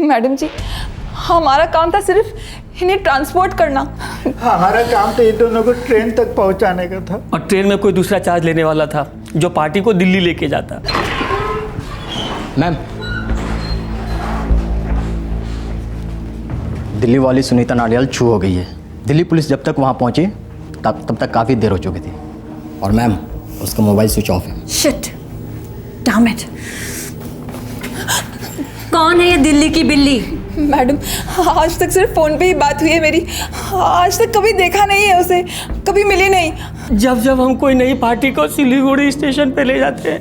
मैडम जी, हमारा काम था सिर्फ इन्हें ट्रांसपोर्ट करना। हमारा काम तो ये दोनों को ट्रेन तक पहुंचाने का था। और ट्रेन में कोई दूसरा चार्ज लेने वाला था जो पार्टी को दिल्ली लेके जाता। मैम, दिल्ली वाली सुनीता नाडियाल छू हो गई है। दिल्ली पुलिस जब तक वहाँ पहुँची तब तक काफ़ी देर हो चुकी थी। और मैम, उसका मोबाइल स्विच ऑफ है। Shit, damn it. कौन है ये दिल्ली की बिल्ली? मैडम, आज तक सिर्फ फोन पे ही बात हुई है मेरी, आज तक कभी देखा नहीं है उसे, कभी मिली नहीं। जब जब हम कोई नई पार्टी को सिलीगुड़ी स्टेशन पे ले जाते हैं,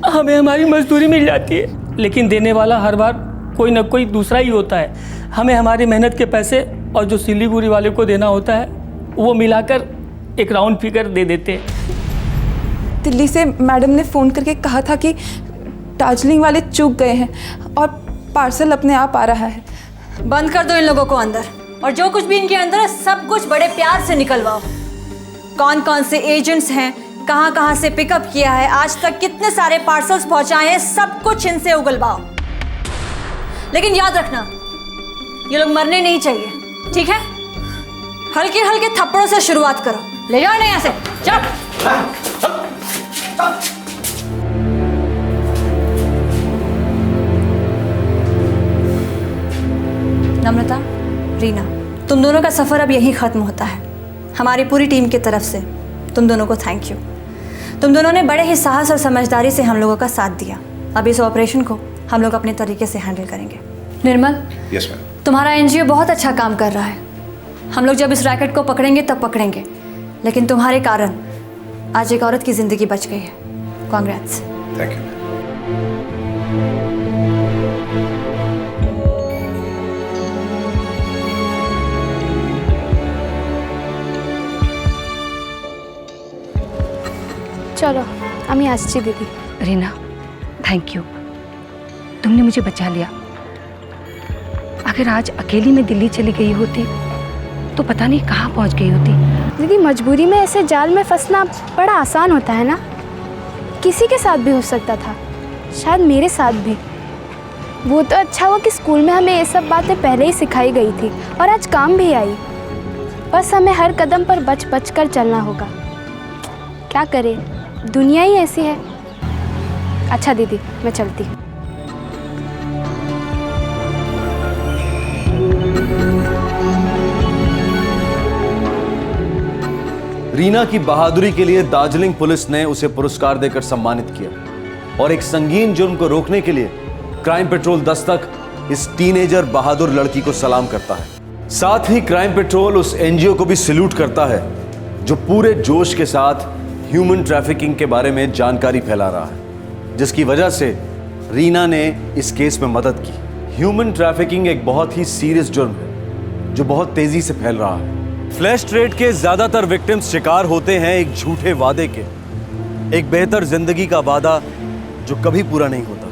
हमें हमारी मजदूरी मिल जाती है, लेकिन देने वाला हर बार कोई ना कोई दूसरा ही होता है। हमें हमारी मेहनत के पैसे और जो सिलीगुड़ी वाले को देना होता है वो मिलाकर एक राउंड फिगर दे देते। दिल्ली से मैडम ने फ़ोन करके कहा था कि दार्जिलिंग वाले चूक गए हैं और पार्सल अपने आप आ रहा है। बंद कर दो इन लोगों को अंदर, और जो कुछ भी इनके अंदर है सब कुछ बड़े प्यार से निकलवाओ। कौन कौन से एजेंट्स हैं, कहाँ कहाँ से पिकअप किया है, आज तक कितने सारे पार्सल्स पहुंचाए हैं, सब कुछ इनसे उगलवाओ। लेकिन याद रखना, ये लोग मरने नहीं चाहिए, ठीक है? हल्के हल्के थप्पड़ों से शुरुआत करो। ले जाओ ना यहाँ से, जाओ। नम्रता, रीना, तुम दोनों का सफ़र अब यहीं ख़त्म होता है। हमारी पूरी टीम की तरफ से तुम दोनों को थैंक यू। तुम दोनों ने बड़े ही साहस और समझदारी से हम लोगों का साथ दिया। अब इस ऑपरेशन को हम लोग अपने तरीके से हैंडल करेंगे। निर्मल, यस मैम। तुम्हारा एनजीओ बहुत अच्छा काम कर रहा है। हम लोग जब इस रैकेट को पकड़ेंगे तब पकड़ेंगे, लेकिन तुम्हारे कारण आज एक औरत की ज़िंदगी बच गई है। कॉन्ग्रेट्स। Thank you. চলো আমি আসছি দিদি। रीना, थैंक यू, तुमने मुझे बचा लिया। अगर आज अकेली मैं दिल्ली चली गई होती तो पता नहीं कहाँ पहुँच गई होती। दीदी, मजबूरी में ऐसे जाल में फंसना बड़ा आसान होता है ना। किसी के साथ भी हो सकता था, शायद मेरे साथ भी। वो तो अच्छा हुआ कि स्कूल में हमें ये सब बातें पहले ही सिखाई गई थी और आज काम भी आई। बस हमें हर कदम पर बच बच कर चलना होगा। क्या करें, दुनिया ही ऐसी है। अच्छा दीदी, मैं चलती हूँ। रीना की बहादुरी के लिए दार्जिलिंग पुलिस ने उसे पुरस्कार देकर सम्मानित किया और एक संगीन जुर्म को रोकने के लिए क्राइम पेट्रोल दस्तक इस टीनेजर बहादुर लड़की को सलाम करता है। साथ ही क्राइम पेट्रोल उस एनजीओ को भी सैल्यूट करता है जो पूरे जोश के साथ ह्यूमन ट्रैफिकिंग के बारे में जानकारी फैला रहा है, जिसकी वजह से रीना ने इस केस में मदद की। ह्यूमन ट्रैफिकिंग एक बहुत ही सीरियस जुर्म है जो बहुत तेजी से फैल रहा है। फ्लैश ट्रेड के ज्यादातर विक्टिम्स शिकार होते हैं एक झूठे वादे के, एक बेहतर जिंदगी का वादा जो कभी पूरा नहीं होता।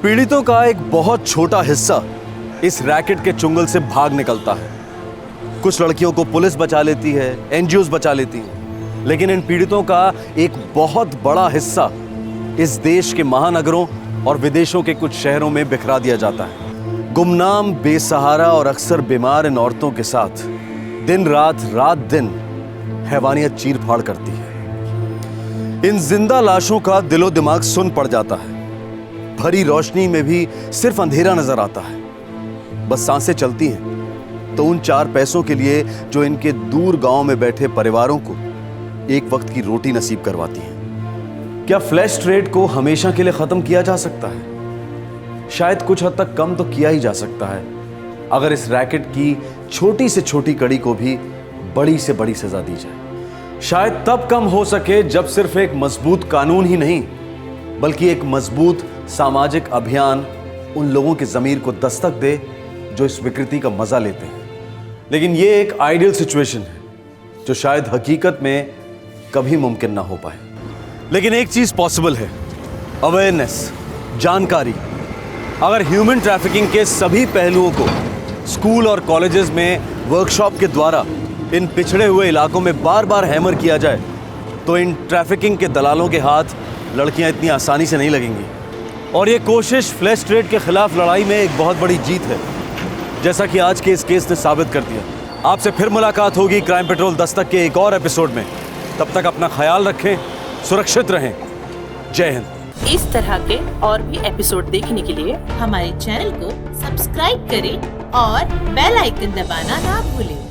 पीड़ितों का एक बहुत छोटा हिस्सा इस रैकेट के चुंगल से भाग निकलता है। कुछ लड़कियों को पुलिस बचा लेती है, एनजीओज बचा लेती हैं, लेकिन इन पीड़ितों का एक बहुत बड़ा हिस्सा इस देश के महानगरों और विदेशों के कुछ शहरों में बिखरा दिया जाता है। गुमनाम, बेसहारा और अक्सर बीमार इन औरतों के साथ दिन रात रात दिन हैवानियत चीर फाड़ करती है। इन जिंदा लाशों का दिलो दिमाग सुन पड़ जाता है। भरी रोशनी में भी सिर्फ अंधेरा नजर आता है। बस सांसें चलती हैं तो उन 4 पैसों के लिए जो इनके दूर गांव में बैठे परिवारों को एक वक्त की रोटी नसीब करवाती हैं। क्या फ्लैश ट्रेड को हमेशा के लिए खत्म किया जा सकता है? शायद कुछ हद तक कम तो किया ही जा सकता है अगर इस रैकेट की छोटी से छोटी कड़ी को भी बड़ी से बड़ी सजा दी जाए। शायद तब कम हो सके जब सिर्फ एक मजबूत कानून ही नहीं बल्कि एक मजबूत सामाजिक अभियान उन लोगों के ज़मीर को दस्तक दे जो इस विकृति का मजा लेते हैं। लेकिन ये एक आइडियल सिचुएशन है जो शायद हकीकत में कभी मुमकिन ना हो पाए। लेकिन एक चीज पॉसिबल है, अवेयरनेस, जानकारी। अगर ह्यूमन ट्रैफिकिंग के सभी पहलुओं को स्कूल और कॉलेजेस में वर्कशॉप के द्वारा इन पिछड़े हुए इलाकों में बार बार हैमर किया जाए तो इन ट्रैफिकिंग के दलालों के हाथ लड़कियां इतनी आसानी से नहीं लगेंगी। और ये कोशिश फ्लैश ट्रेड के खिलाफ लड़ाई में एक बहुत बड़ी जीत है, जैसा कि आज के इस केस ने साबित कर दिया। आपसे फिर मुलाकात होगी क्राइम पेट्रोल दस्तक के एक और एपिसोड में। तब तक अपना ख्याल रखें, सुरक्षित रहें। जय हिंद। इस तरह के और भी एपिसोड देखने के लिए हमारे चैनल को सब्सक्राइब करें और बेल आइकन दबाना ना भूलें।